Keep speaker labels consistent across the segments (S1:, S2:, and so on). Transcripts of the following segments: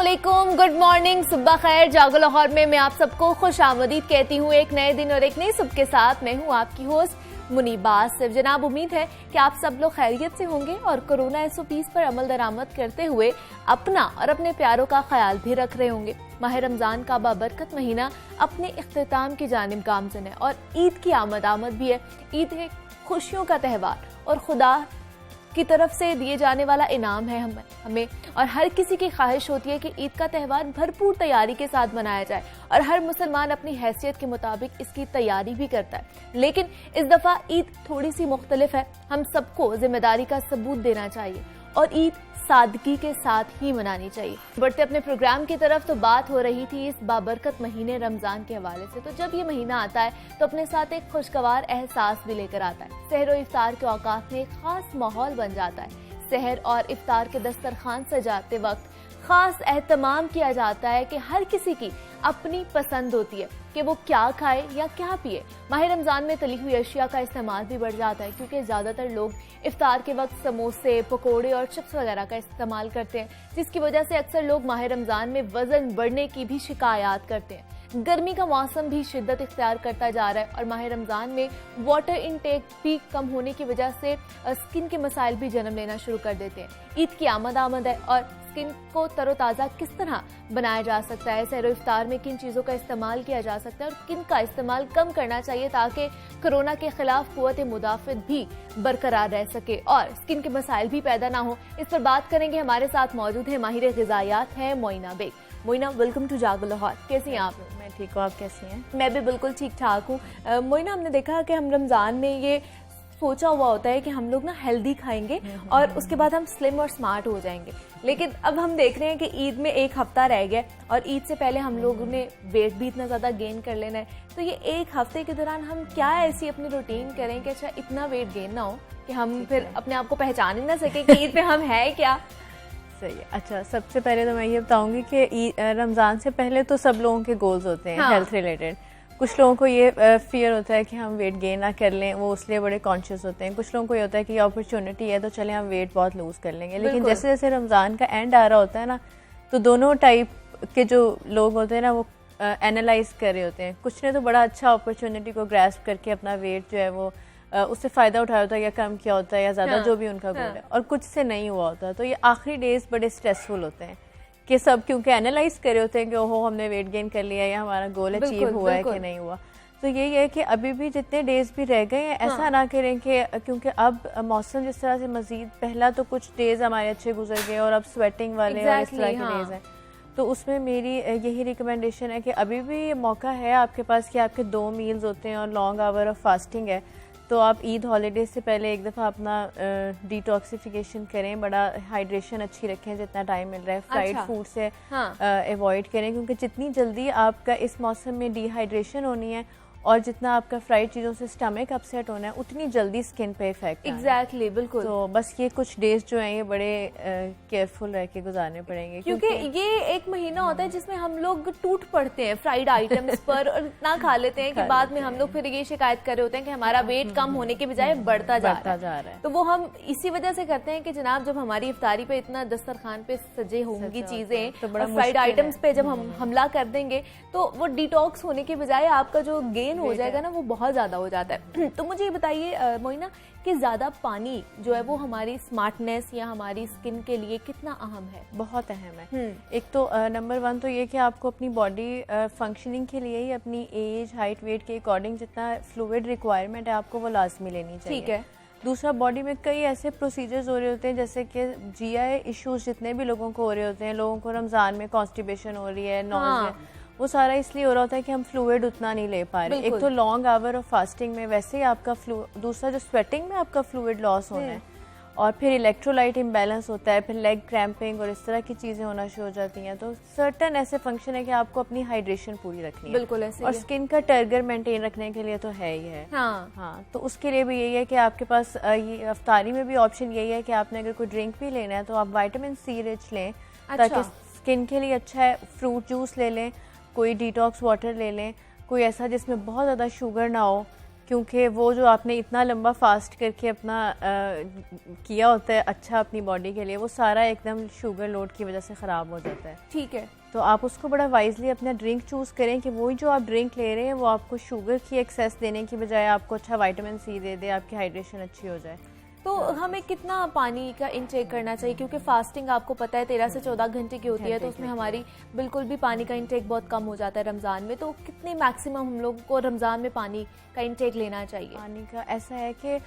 S1: अस्सलामुअलैकुम, good morning, सुबह खैर। जागो लाहौर में मैं आप सबको खुश आमदीद कहती हूँ एक नए दिन और एक नई सुबह के साथ। मैं हूँ आपकी होस्ट मुनीबा आसिफ। जनाब, उम्मीद है कि आप सब लोग खैरियत से होंगे और कोरोना SOPs पर अमल दरामद करते हुए अपना और अपने प्यारों का ख्याल भी रख रहे होंगे। माह रमजान का बाबरकत महीना अपने इख्तिताम की जानिब गामज़न है और ईद की आमद भी है। ईद है खुशियों का त्यौहार और खुदा की तरफ से दिए जाने वाला इनाम है हमें और हर किसी की ख्वाहिश होती है कि ईद का त्यौहार भरपूर तैयारी के साथ मनाया जाए और हर मुसलमान अपनी हैसियत के मुताबिक इसकी तैयारी भी करता है। लेकिन इस दफा ईद थोड़ी सी मुख्तलिफ है। हम सबको जिम्मेदारी का सबूत देना चाहिए और ईद सादगी के साथ ही मनानी चाहिए। बढ़ते अपने प्रोग्राम की तरफ, तो बात हो रही थी इस बाबरकत महीने रमजान के हवाले से। तो जब ये महीना आता है तो अपने साथ एक खुशगवार एहसास भी लेकर आता है। सहर और इफ्तार के औकात में एक खास माहौल बन जाता है। सहर और इफ्तार के दस्तरखान सजाते वक्त खास एहतमाम किया जाता है कि हर किसी की अपनी पसंद होती है कि वो क्या खाए या क्या पिए। माह रमजान में तली हुई अशिया का इस्तेमाल भी बढ़ जाता है क्योंकि ज्यादातर लोग इफ्तार के वक्त समोसे, पकोड़े और चिप्स वगैरह का इस्तेमाल करते हैं, जिसकी वजह से अक्सर लोग माह रमजान में वजन बढ़ने की भी शिकायत करते हैं। गर्मी का मौसम भी शिद्दत इख्तियार करता जा रहा है और माह रमजान में वाटर इनटेक भी कम होने की वजह से स्किन के मसाइल भी जन्म लेना शुरू कर देते हैं। ईद की आमद है और स्किन को तरोताज़ा किस तरह बनाया जा सकता है, सहर इफ्तार में किन चीज़ों का इस्तेमाल किया जा सकता है और किन का इस्तेमाल कम करना चाहिए ताकि कोरोना के खिलाफ कुव्वत मुदाफ़त भी बरकरार रह सके और स्किन के मसाइल भी पैदा ना हो, इस पर बात करेंगे। हमारे साथ मौजूद है माहिर ग़िज़ायात है मोइना बेग। Moina, welcome to Jago Lahore. कैसी हैं आप?
S2: मैं ठीक हूँ, आप कैसी हैं?
S1: मैं भी बिल्कुल ठीक ठाक हूँ। मोइना, हमने देखा कि हम रमज़ान में ये सोचा हुआ होता है कि हम लोग ना हेल्दी खाएंगे और उसके बाद हम स्लिम और स्मार्ट हो जाएंगे, लेकिन अब हम देख रहे हैं कि ईद में एक हफ्ता रह गया और ईद से पहले हम लोगों ने वेट भी इतना ज़्यादा गेन कर लेना है। तो ये एक हफ्ते के दौरान हम क्या ऐसी अपनी रूटीन करें कि अच्छा इतना वेट गेन ना हो कि हम फिर अपने आप को पहचान ही ना सके कि ईद पे हम है क्या।
S2: सही है। अच्छा, सबसे पहले तो मैं ये बताऊंगी कि रमज़ान से पहले तो सब लोगों के गोल्स होते हैं हेल्थ रिलेटेड। कुछ लोगों को ये फियर होता है कि हम वेट गेन ना कर लें, वो इसलिए बड़े कॉन्शियस होते हैं। कुछ लोगों को ये होता है कि ये अपॉर्चुनिटी है तो चले हम वेट बहुत लूज़ कर लेंगे। लेकिन जैसे जैसे रमज़ान का एंड आ रहा होता है ना, तो दोनों टाइप के जो लोग होते हैं ना वो एनालाइज कर रहे होते हैं। कुछ ने तो बड़ा अच्छा अपॉर्चुनिटी को ग्रैस्प करके अपना वेट जो है वो उससे फ़ायदा उठाया होता है या कम किया होता है या ज़्यादा जो भी उनका गोल है, और कुछ से नहीं हुआ होता। तो ये आखिरी डेज बड़े स्ट्रेसफुल होते हैं कि सब क्योंकि एनालाइज कर रहे होते हैं कि ओहो हमने वेट गेन कर लिया या हमारा गोल अचीव हुआ है कि नहीं हुआ। तो यही है कि अभी भी जितने डेज भी रह गए हैं ऐसा ना करें कि क्योंकि अब मौसम जिस तरह से मजीद, पहला तो कुछ डेज हमारे अच्छे गुजर गए और अब स्वेटिंग वाले और इस तरह के डेज हैं, तो उसमें मेरी यही रिकमेंडेशन है कि अभी भी मौका है आपके पास कि आपके 2 मील्स होते हैं और लॉन्ग आवर ऑफ फास्टिंग है। तो आप ईद हॉलीडे से पहले एक दफ़ा अपना डिटॉक्सिफिकेशन करें, बड़ा हाइड्रेशन अच्छी रखें जितना टाइम मिल रहा है। फ्राइड फूड से अवॉइड करें क्योंकि जितनी जल्दी आपका इस मौसम में डिहाइड्रेशन होनी है और जितना आपका फ्राइड चीज़ों से स्टमक अपसेट होना है उतनी जल्दी स्किन पे इफेक्ट।
S1: एग्जैक्टली, बिल्कुल।
S2: तो बस ये कुछ डेज जो हैं ये बड़े केयरफुल रह के गुजारने पड़ेंगे
S1: क्योंकि ये एक महीना होता है जिसमें हम लोग टूट पड़ते हैं फ्राइड आइटम्स पर और इतना खा लेते हैं कि बाद में हम लोग फिर ये शिकायत कर रहे होते हैं कि हमारा वेट कम होने के बजाय बढ़ता जा रहा है। तो वो हम इसी वजह से करते हैं कि जनाब जब हमारी इफ्तारी पे इतना दस्तरखान पे सजे होंगी चीजें तो फ्राइड आइटम्स पे जब हम हमला कर देंगे तो वो डिटॉक्स होने के बजाय आपका जो गेन हो जाएगा ना वो बहुत ज्यादा हो जाता है। तो मुझे ये बताइए मोइना कि ज्यादा पानी जो है वो हमारी स्मार्टनेस या हमारी स्किन के लिए कितना अहम है?
S2: बहुत अहम है। एक तो नंबर 1 तो ये कि आपको अपनी बॉडी फंक्शनिंग के लिए ही अपनी एज, हाइट, वेट के अकॉर्डिंग जितना फ्लूइड रिक्वायरमेंट है आपको वो लाजमी लेनी चाहिए। ठीक है। दूसरा, बॉडी में कई ऐसे प्रोसीजर्स हो रहे होते हैं जैसे कि GI इश्यूज जितने भी लोगों को हो रहे होते हैं, लोगों को रमज़ान में कॉन्स्टिपेशन हो रही है, नॉइज़ है, वो सारा इसलिए हो रहा होता है कि हम फ्लूइड उतना नहीं ले पा रहे। एक तो लॉन्ग आवर ऑफ फास्टिंग में वैसे ही आपका दूसरा जो स्वेटिंग में आपका फ्लूइड लॉस होना है और फिर इलेक्ट्रोलाइट इम्बैलेंस होता है, फिर लेग क्रैम्पिंग और इस तरह की चीज़ें होना शुरू हो जाती हैं। तो सर्टन ऐसे फंक्शन है कि आपको अपनी हाइड्रेशन पूरी रखनी है।
S1: बिल्कुल ऐसे
S2: और स्किन का टर्गर मेंटेन रखने के लिए तो है ही है। हाँ, तो उसके लिए भी यही है कि आपके पास ये अफ्तारी में भी ऑप्शन यही है कि आपने अगर कोई ड्रिंक भी लेना है तो आप विटामिन C रिच लें ताकि स्किन के लिए अच्छा है। फ्रूट जूस ले लें, कोई डिटॉक्स वाटर ले लें, कोई ऐसा जिसमें बहुत ज़्यादा शुगर ना हो क्योंकि वो जो आपने इतना लंबा फास्ट करके अपना किया होता है अच्छा अपनी बॉडी के लिए, वो सारा एकदम शुगर लोड की वजह से ख़राब हो जाता है।
S1: ठीक है,
S2: तो आप उसको बड़ा वाइजली अपना ड्रिंक चूज़ करें कि वही जो आप ड्रिंक ले रहे हैं वो आपको शुगर की एक्सेस देने की बजाय आपको अच्छा विटामिन सी दे दे, आपकी हाइड्रेशन अच्छी हो जाए।
S1: तो हमें कितना पानी का इनटेक करना चाहिए, क्योंकि फास्टिंग आपको पता है 13 से 14 घंटे की होती है, तो उसमें हमारी बिल्कुल भी पानी का इनटेक बहुत कम हो जाता है रमज़ान में। तो कितने मैक्सिमम हम लोगों को रमज़ान में पानी का इनटेक लेना चाहिए?
S2: पानी का ऐसा है कि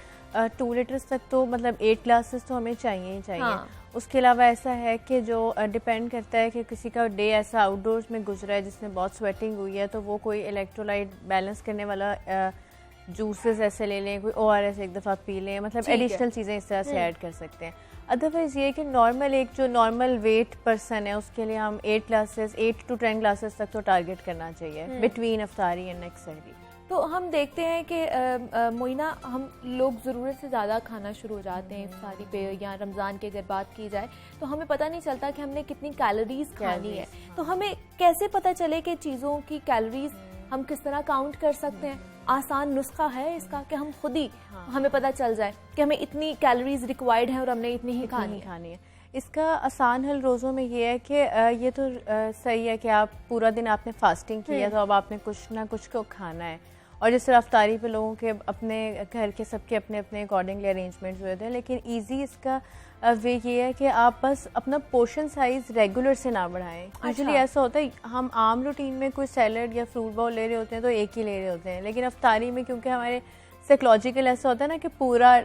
S2: 2 लीटर्स तक तो मतलब 8 ग्लासेस तो हमें चाहिए ही चाहिए।
S1: हाँ।
S2: उसके अलावा ऐसा है कि जो डिपेंड करता है कि किसी का डे ऐसा आउटडोर्स में गुजरा है जिसमें बहुत स्वेटिंग हुई है, तो वो कोई इलेक्ट्रोलाइट बैलेंस करने वाला जूसेस ऐसे ले लें, कोई ORS एक दफ़ा पी लें, मतलब एडिशनल चीज़ें इस तरह से ऐड कर सकते हैं। अदरवाइज़ ये कि नॉर्मल एक जो नॉर्मल वेट पर्सन है उसके लिए हम 8 to 10 ग्लासेस तक तो टारगेट करना चाहिए बिटवीन अफ्तारी एंड नेक्स्ट सहरी।
S1: तो हम देखते हैं कि मोइना, हम लोग ज़रूरत से ज़्यादा खाना शुरू हो जाते हैं इफ्तारी पे, या रमज़ान की अगर बात की जाए तो हमें पता नहीं चलता कि हमने कितनी कैलोरीज खानी है। तो हमें कैसे पता चले कि चीज़ों की कैलोरीज हम किस तरह काउंट कर सकते हैं? आसान नुस्खा है इसका कि हम खुद ही हमें पता चल जाए कि हमें इतनी कैलोरीज रिक्वायर्ड है और हमने इतनी ही खानी है?
S2: इसका आसान हल रोज़ों में ये है कि ये तो सही है कि आप पूरा दिन आपने फास्टिंग किया तो अब आपने कुछ ना कुछ को खाना है, और जिस तरह अफ्तारी पे लोगों के अपने घर के सबके अपने अपने अकॉर्डिंगली अरेंजमेंट्स हुए थे, लेकिन ईजी इसका वे ये है कि आप बस अपना पोर्शन साइज रेगुलर से ना बढ़ाएं। यूजुअली ऐसा होता है हम आम रूटीन में कोई सैलड या फ्रूट बाउल ले रहे होते हैं तो एक ही ले रहे होते हैं, लेकिन अफ्तारी में क्योंकि हमारे साइकोलॉजिकल ऐसा होता है ना कि पूरा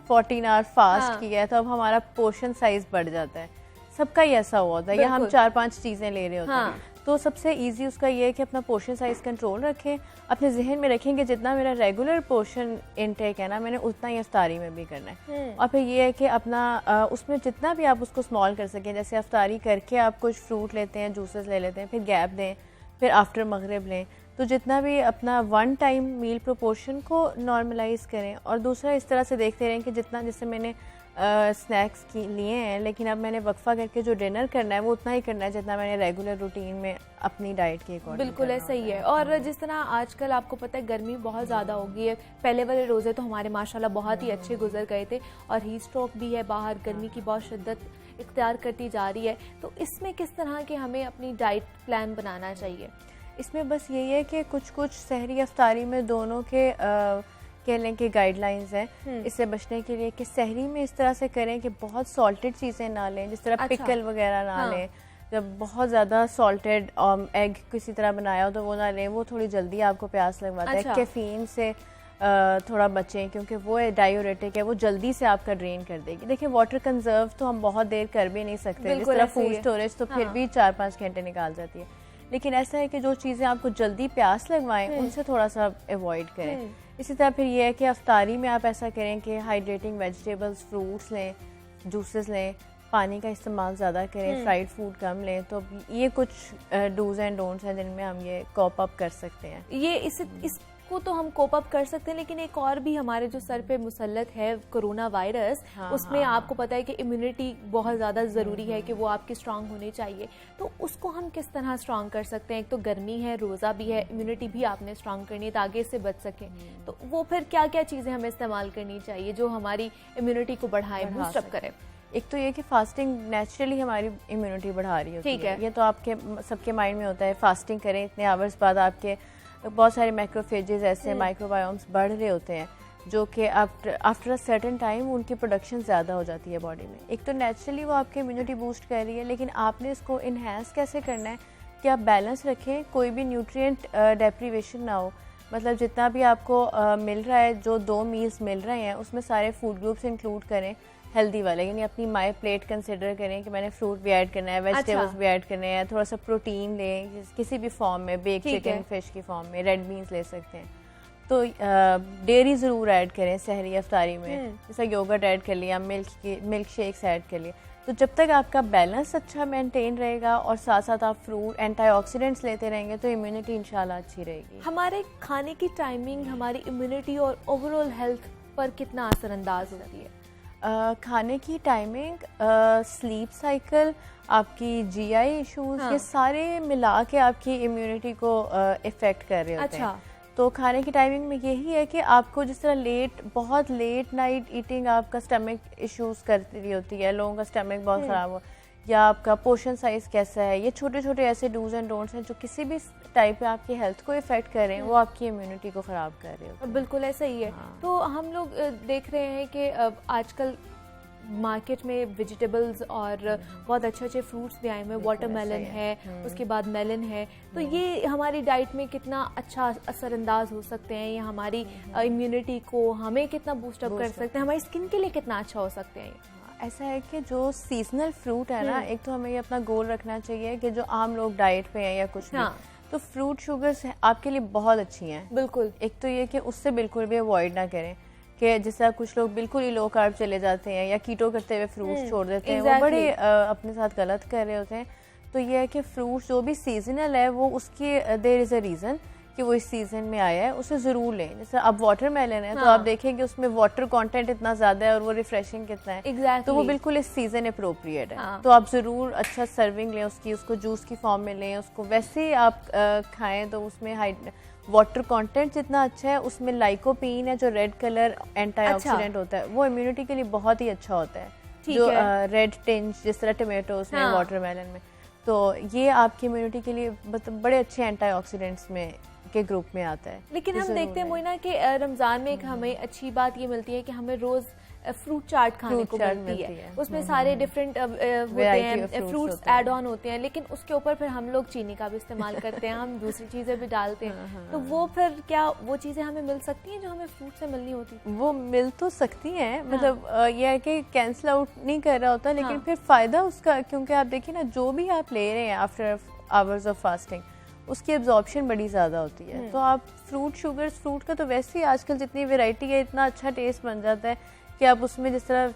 S2: 14 आवर फास्ट किया है, तो अब हमारा पोर्शन साइज बढ़ जाता है। सबका ही ऐसा हुआ होता है, या हम 4-5 चीज़ें ले रहे होते हैं। तो सबसे इजी उसका ये है कि अपना पोर्शन साइज कंट्रोल रखें, अपने जहन में रखें कि जितना मेरा रेगुलर पोर्शन इनटेक है ना, मैंने उतना ही अफ्तारी में भी करना है। और फिर ये है कि अपना उसमें जितना भी आप उसको स्मॉल कर सकें, जैसे अफ्तारी करके आप कुछ फ्रूट लेते हैं, जूसेस ले लेते हैं, फिर गैप दें, फिर आफ्टर मगरिब लें, तो जितना भी अपना 1 टाइम मील प्रोपोर्शन को नॉर्मलाइज करें। और दूसरा इस तरह से देखते रहें कि जितना, जैसे मैंने स्नैक्स की लिए हैं, लेकिन अब मैंने वक्फा करके जो डिनर करना है वो उतना ही करना है जितना मैंने रेगुलर रूटीन में अपनी डाइट के अकॉर्डिंग।
S1: बिल्कुल ऐसा ही है। और जिस तरह आजकल आपको पता है गर्मी बहुत ज़्यादा हो गई है, पहले वाले रोज़े तो हमारे माशाल्लाह बहुत ही अच्छे गुजर गए थे, और हीट स्ट्रोक भी है, बाहर गर्मी की बहुत शिद्दत इख्तियार करती जा रही है। तो इसमें किस तरह के हमें अपनी डाइट प्लान बनाना चाहिए?
S2: इसमें बस यही है कि कुछ सहरी अफ्तारी में दोनों के कह लें कि गाइडलाइंस हैं इससे बचने के लिए, कि सहरी में इस तरह से करें कि बहुत सॉल्टेड चीज़ें ना लें, जिस तरह पिकल वगैरह ना लें। जब बहुत ज़्यादा सॉल्टेड एग किसी तरह बनाया हो तो वो ना लें, वो थोड़ी जल्दी आपको प्यास लगवाता है। कैफीन से थोड़ा बचें क्योंकि वो डायूरेटिक है, वो जल्दी से आपका ड्रेन कर देगी। देखिए वाटर कंजर्व तो हम बहुत देर कर भी नहीं सकते, जिस तरह फूड स्टोरेज तो फिर भी 4-5 घंटे निकाल जाती है, लेकिन ऐसा है कि जो चीज़ें आपको जल्दी प्यास लगवाएं उनसे थोड़ा सा अवॉइड करें। इसी तरह फिर ये है कि अफ्तारी में आप ऐसा करें कि हाइड्रेटिंग वेजिटेबल्स, फ्रूट्स लें, जूसेस लें, पानी का इस्तेमाल ज़्यादा करें, फ्राइड फूड कम लें। तो ये कुछ डूज एंड डोंट्स हैं जिनमें हम ये कॉप अप कर सकते हैं।
S1: ये इसको तो हम कोप अप कर सकते हैं, लेकिन एक और भी हमारे जो सर पे मुसल्लत है कोरोना वायरस, उसमें आपको पता है कि इम्यूनिटी बहुत ज़्यादा ज़रूरी है कि वो आपकी स्ट्रांग होनी चाहिए। तो उसको हम किस तरह स्ट्रांग कर सकते हैं? एक तो गर्मी है, रोज़ा भी है, इम्यूनिटी भी आपने स्ट्रांग करनी है ताकि इससे बच सकें। तो वो फिर क्या क्या चीज़ें हमें इस्तेमाल करनी चाहिए जो हमारी इम्यूनिटी को बढ़ाए, बूस्ट अप करे?
S2: एक तो ये कि फास्टिंग नेचुरली हमारी इम्यूनिटी बढ़ा रही होती है, ये तो आपके सबके माइंड में होता है। फास्टिंग करें, इतने आवर्स बाद आपके बहुत सारे माइक्रोफेजेस ऐसे माइक्रोबायोम्स बढ़ रहे होते हैं जो कि आफ्टर अ सर्टेन टाइम उनकी प्रोडक्शन ज़्यादा हो जाती है बॉडी में। एक तो नेचुरली वो आपकी इम्यूनिटी बूस्ट कर रही है, लेकिन आपने इसको इन्हेंस कैसे करना है कि आप बैलेंस रखें, कोई भी न्यूट्रिएंट डेप्रीवेशन ना हो। मतलब जितना भी आपको मिल रहा है, जो 2 मील्स मिल रहे हैं उसमें सारे फूड ग्रुप्स इंक्लूड करें हेल्दी वाले, यानी अपनी माई प्लेट कंसिडर करें कि मैंने फ्रूट भी ऐड करना है, वेजिटेबल्स भी ऐड करने हैं, थोड़ा सा प्रोटीन लें किसी भी फॉर्म में, बेक चिकन, फिश की फॉर्म में, रेड बीन्स ले सकते हैं। तो डेयरी ज़रूर ऐड करें सहरी अफ्तारी में, जैसा योगर्ट ऐड कर लिया, मिल्क शेक्स ऐड कर लिए। तो जब तक आपका बैलेंस अच्छा मेंटेन रहेगा और साथ साथ आप फ्रूट एंटीऑक्सीडेंट्स लेते रहेंगे तो इम्यूनिटी इंशाल्लाह अच्छी रहेगी।
S1: हमारे खाने की टाइमिंग हमारी इम्यूनिटी और ओवरऑल हेल्थ पर कितना असरअंदाज होती है?
S2: खाने की टाइमिंग, स्लीप साइकिल, आपकी GI इश्यूज, ये सारे मिला के आपकी इम्यूनिटी को इफ़ेक्ट कर रहे होते हैं। तो खाने की टाइमिंग में यही है कि आपको जिस तरह बहुत लेट नाइट ईटिंग आपका स्टमक इश्यूज करती रही होती है, लोगों का स्टमक बहुत ख़राब हो, या आपका पोर्शन साइज़ कैसा है, ये छोटे छोटे ऐसे डूज एंड डोंट्स हैं जो किसी भी टाइप पे आपकी हेल्थ को इफेक्ट कर रहे हैं, वो आपकी इम्यूनिटी को ख़राब कर रहे होते हैं।
S1: बिल्कुल ऐसा ही है। तो हम लोग देख रहे हैं कि आजकल मार्केट में वेजिटेबल्स और बहुत अच्छे अच्छे फ्रूट्स भी आए हुए हैं, वाटरमेलन है, उसके बाद मेलन है, तो ये हमारी डाइट में कितना अच्छा असरअंदाज हो सकते हैं, ये हमारी इम्यूनिटी को हमें कितना बूस्टअप कर सकते हैं, हमारी स्किन के लिए कितना अच्छा हो सकते हैं।
S2: ऐसा है कि जो सीजनल फ्रूट है ना, एक तो हमें ये अपना गोल रखना चाहिए कि जो आम लोग डाइट पे हैं या कुछ भी, तो फ्रूट शुगर्स आपके लिए बहुत अच्छी हैं।
S1: बिल्कुल।
S2: एक तो ये कि उससे बिल्कुल भी अवॉइड ना करें, कि जिस तरह कुछ लोग बिल्कुल ही लो कार्ब चले जाते हैं या कीटो करते हुए फ्रूट्स छोड़ देते हैं, वो बड़े अपने साथ गलत कर रहे होते हैं। तो ये है कि फ्रूट्स जो भी सीजनल है वो उसकी देयर इज़ अ रीज़न कि वो इस सीजन में आया है, उसे ज़रूर लें। जैसे अब वाटरमेलन है, तो आप देखेंगे उसमें वाटर कंटेंट इतना ज़्यादा है और वो रिफ्रेशिंग कितना है, तो वो बिल्कुल इस सीजन अप्रोप्रिएट है। तो आप ज़रूर अच्छा सर्विंग लें उसकी, उसको जूस की फॉर्म में लें, उसको वैसे ही आप खाएं तो उसमें वाटर कंटेंट जितना अच्छा है, उसमें लाइकोपीन है जो रेड कलर एंटीऑक्सीडेंट होता है, वो इम्यूनिटी के लिए बहुत ही अच्छा होता है, जो रेड टिंज जिस तरह टोमेटोज में, वाटरमेलन में, तो ये आपकी इम्यूनिटी के लिए बड़े अच्छे एंटीऑक्सीडेंट्स में के ग्रुप में आता है।
S1: लेकिन हम देखते हैं मोइना कि रमज़ान में एक हमें अच्छी बात ये मिलती है कि हमें रोज़ फ्रूट चाट खाने को मिलती है, उसमें सारे डिफरेंट होते हैं, फ्रूट्स ऐड ऑन होते हैं, लेकिन उसके ऊपर फिर हम लोग चीनी का भी इस्तेमाल करते हैं, हम दूसरी चीज़ें भी डालते हैं, तो वो फिर क्या वो चीज़ें हमें मिल सकती हैं जो हमें फ्रूट से मिलनी होती है?
S2: वो मिल तो सकती हैं, मतलब यह है कि कैंसिल आउट नहीं कर रहा होता, लेकिन फिर फ़ायदा उसका, क्योंकि आप देखिए ना, जो भी आप ले रहे हैं आफ्टर आवर्स ऑफ फास्टिंग, उसकी एब्जॉर्प्शन बड़ी ज़्यादा होती है। तो आप फ्रूट का तो वैसे ही आजकल जितनी वैरायटी है, इतना अच्छा टेस्ट बन जाता है कि आप उसमें जिस तरह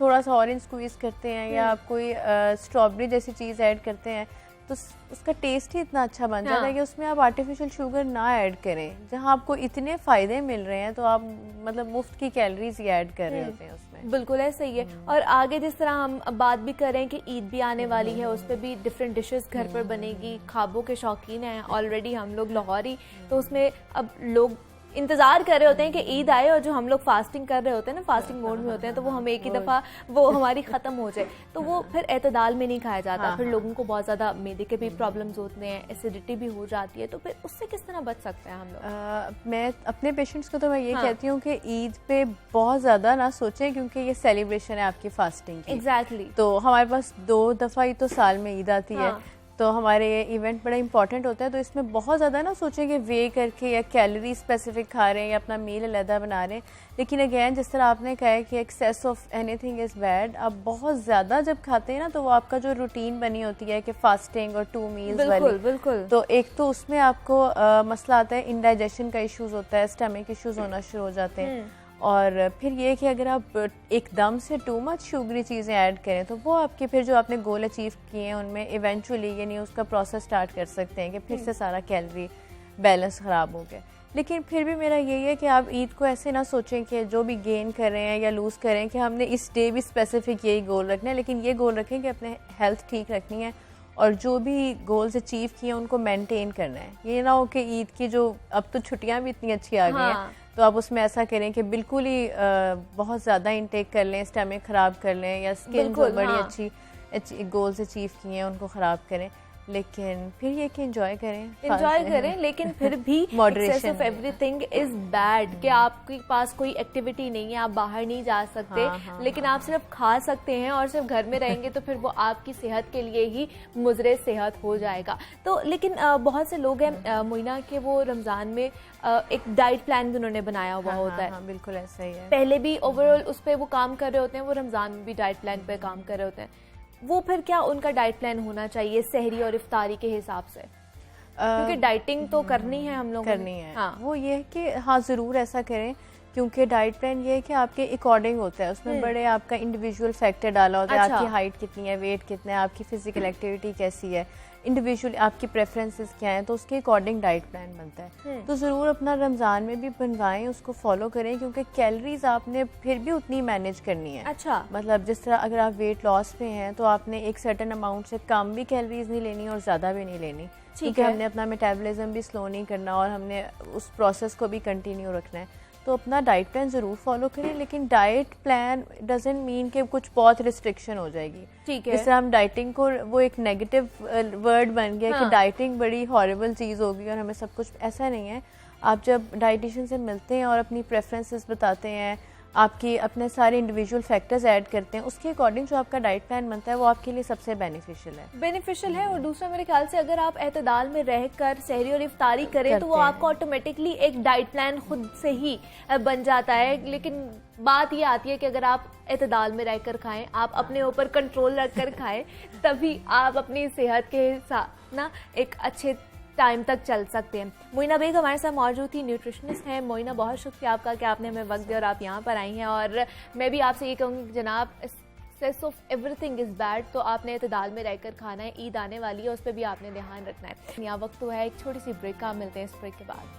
S2: थोड़ा सा ऑरेंज स्क्वीज़ करते हैं या आप कोई स्ट्रॉबेरी जैसी चीज़ ऐड करते हैं, तो उसका टेस्ट ही इतना अच्छा बन जाता है कि उसमें आप आर्टिफिशियल शुगर ना ऐड करें। जहां आपको इतने फ़ायदे मिल रहे हैं, तो आप मतलब मुफ्त की कैलोरीज ही ऐड कर रहे होते हैं उसमें।
S1: बिल्कुल ऐसा ही है। और आगे जिस तरह हम बात भी कर रहे हैं कि ईद भी आने वाली है, उस पर भी डिफरेंट डिशेस घर पर बनेगी, खाबों के शौकीन हैं ऑलरेडी हम लोग लाहौरी, तो उसमें अब लोग इंतजार कर रहे होते हैं कि ईद आए, और जो हम लोग फास्टिंग कर रहे होते हैं ना, फास्टिंग मोड में होते हैं, तो वो हम एक ही दफ़ा वो हमारी ख़त्म हो जाए, तो वो फिर एतदाल में नहीं खाया जाता। फिर लोगों को बहुत ज़्यादा मैदे के भी प्रॉब्लम्स होते हैं, एसिडिटी भी हो जाती है, तो फिर उससे किस तरह बच सकते हैं हम लोग?
S2: मैं अपने पेशेंट्स को तो मैं ये कहती हूँ कि ईद पे बहुत ज़्यादा ना सोचें, क्योंकि ये सेलिब्रेशन है आपकी फास्टिंग की।
S1: एग्जैक्टली।
S2: तो हमारे पास 2 दफ़ा ही तो साल में ईद आती है, तो हमारे ये इवेंट बड़ा इंपॉर्टेंट होता है, तो इसमें बहुत ज़्यादा ना सोचें कि वे करके या कैलोरी स्पेसिफिक खा रहे हैं या अपना मील अलहदा बना रहे हैं। लेकिन अगेन जिस तरह आपने कहा है कि excess of anything is bad, आप बहुत ज़्यादा जब खाते हैं ना, तो वो आपका जो रूटीन बनी होती है कि फास्टिंग और 2 मील्स वाली,
S1: बिल्कुल,
S2: तो एक तो उसमें आपको मसला आता है, इंडाइजेशन का इशूज़ होता है, स्टमक इशूज़ होना शुरू हो जाते हैं, और फिर ये कि अगर आप एकदम से टू मच शुगरी चीज़ें ऐड करें, तो वो आपके फिर जो आपने गोल अचीव किए हैं उनमें इवेंचुअली यानी उसका प्रोसेस स्टार्ट कर सकते हैं कि फिर से सारा कैलोरी बैलेंस ख़राब हो गया। लेकिन फिर भी मेरा यही है कि आप ईद को ऐसे ना सोचें कि जो भी गेन कर रहे हैं या लूज़ कर रहे हैं कि हमने इस डे भी स्पेसिफिक यही गोल रखना है, लेकिन ये गोल रखें कि अपने हेल्थ ठीक रखनी है और जो भी गोल्स अचीव किए उनको मेंटेन करना है। ये ना हो कि ईद की जो अब तो छुट्टियां भी इतनी अच्छी आ गई हैं, तो आप उसमें ऐसा करें कि बिल्कुल ही बहुत ज़्यादा इंटेक कर लें, स्टमक ख़राब कर लें, या स्किन जो बड़ी अच्छी गोल्स अचीव किए हैं उनको ख़राब करें। लेकिन फिर ये कि एंजॉय करें,
S1: लेकिन फिर भी excess of everything is bad, कि आपके पास कोई एक्टिविटी नहीं है, आप बाहर नहीं जा सकते, लेकिन आप सिर्फ खा सकते हैं और सिर्फ घर में रहेंगे, तो फिर वो आपकी सेहत के लिए ही मुज़रे सेहत हो जाएगा। तो लेकिन बहुत से लोग हैं मोइना के वो रमज़ान में एक डाइट प्लान भी उन्होंने बनाया हुआ होता है।
S2: बिल्कुल ऐसा ही है।
S1: पहले भी ओवरऑल उस पर वो काम कर रहे होते हैं, वो रमज़ान में भी डाइट प्लान पे काम कर रहे होते हैं। वो फिर क्या उनका डाइट प्लान होना चाहिए सहरी और इफ्तारी के हिसाब से? क्योंकि डाइटिंग तो करनी है हम लोग
S2: करनी है। वो ये है कि हाँ ज़रूर ऐसा करें, क्योंकि डाइट प्लान ये है कि आपके अकॉर्डिंग होता है, उसमें बड़े आपका इंडिविजुअल फैक्टर डाला होता है। आपकी हाइट कितनी है, वेट कितना है, आपकी फिजिकल एक्टिविटी कैसी है, इंडिविजुअली आपकी प्रेफरेंसेस क्या हैं, तो उसके अकॉर्डिंग डाइट प्लान बनता है। तो ज़रूर अपना रमज़ान में भी बनवाएं, उसको फॉलो करें, क्योंकि कैलोरीज आपने फिर भी उतनी मैनेज करनी है।
S1: अच्छा,
S2: मतलब जिस तरह अगर आप वेट लॉस पे हैं तो आपने एक सर्टेन अमाउंट से कम भी कैलोरीज नहीं लेनी और ज़्यादा भी नहीं लेनी, क्योंकि हमने अपना मेटाबॉलिज्म भी स्लो नहीं करना और हमने उस प्रोसेस को भी कंटिन्यू रखना है। तो अपना डाइट प्लान ज़रूर फॉलो करें, लेकिन डाइट प्लान डजंट मीन कि कुछ बहुत रिस्ट्रिक्शन हो जाएगी।
S1: ठीक है।
S2: जिस तरह हम डाइटिंग को, वो एक नेगेटिव वर्ड बन गया कि डाइटिंग बड़ी हॉरिबल चीज़ होगी और हमें सब कुछ, ऐसा नहीं है। आप जब डाइटिशियन से मिलते हैं और अपनी प्रेफरेंसेस बताते हैं, आपकी अपने सारे इंडिविजुअल फैक्टर्स ऐड करते हैं, उसके अकॉर्डिंग जो आपका डाइट प्लान बनता है वो आपके लिए सबसे बेनिफिशियल है।
S1: और दूसरा मेरे ख्याल से अगर आप एतदाल में रहकर सहरी और इफ्तारी करें तो वो आपको ऑटोमेटिकली एक डाइट प्लान खुद से ही बन जाता है। लेकिन बात ये आती है कि अगर आप एतदाल में रहकर खाएं, आप अपने ऊपर कंट्रोल रखकर खाएं, तभी आप अपनी सेहत के साथ ना एक अच्छे टाइम तक चल सकते हैं। मोइना बेग हमारे साथ मौजूद थी, न्यूट्रिशनिस्ट हैं। मोइना, बहुत शुक्रिया आपका कि आपने हमें वक्त दिया और आप यहाँ पर आई हैं। और मैं भी आपसे ये कहूँगी कि जनाब, excess of everything is bad, तो आपने एतदाल में रहकर खाना है। ईद आने वाली है, उस पर भी आपने ध्यान रखना है। यहाँ वक्त तो है एक छोटी सी ब्रेक का, मिलते हैं इस ब्रेक के बाद।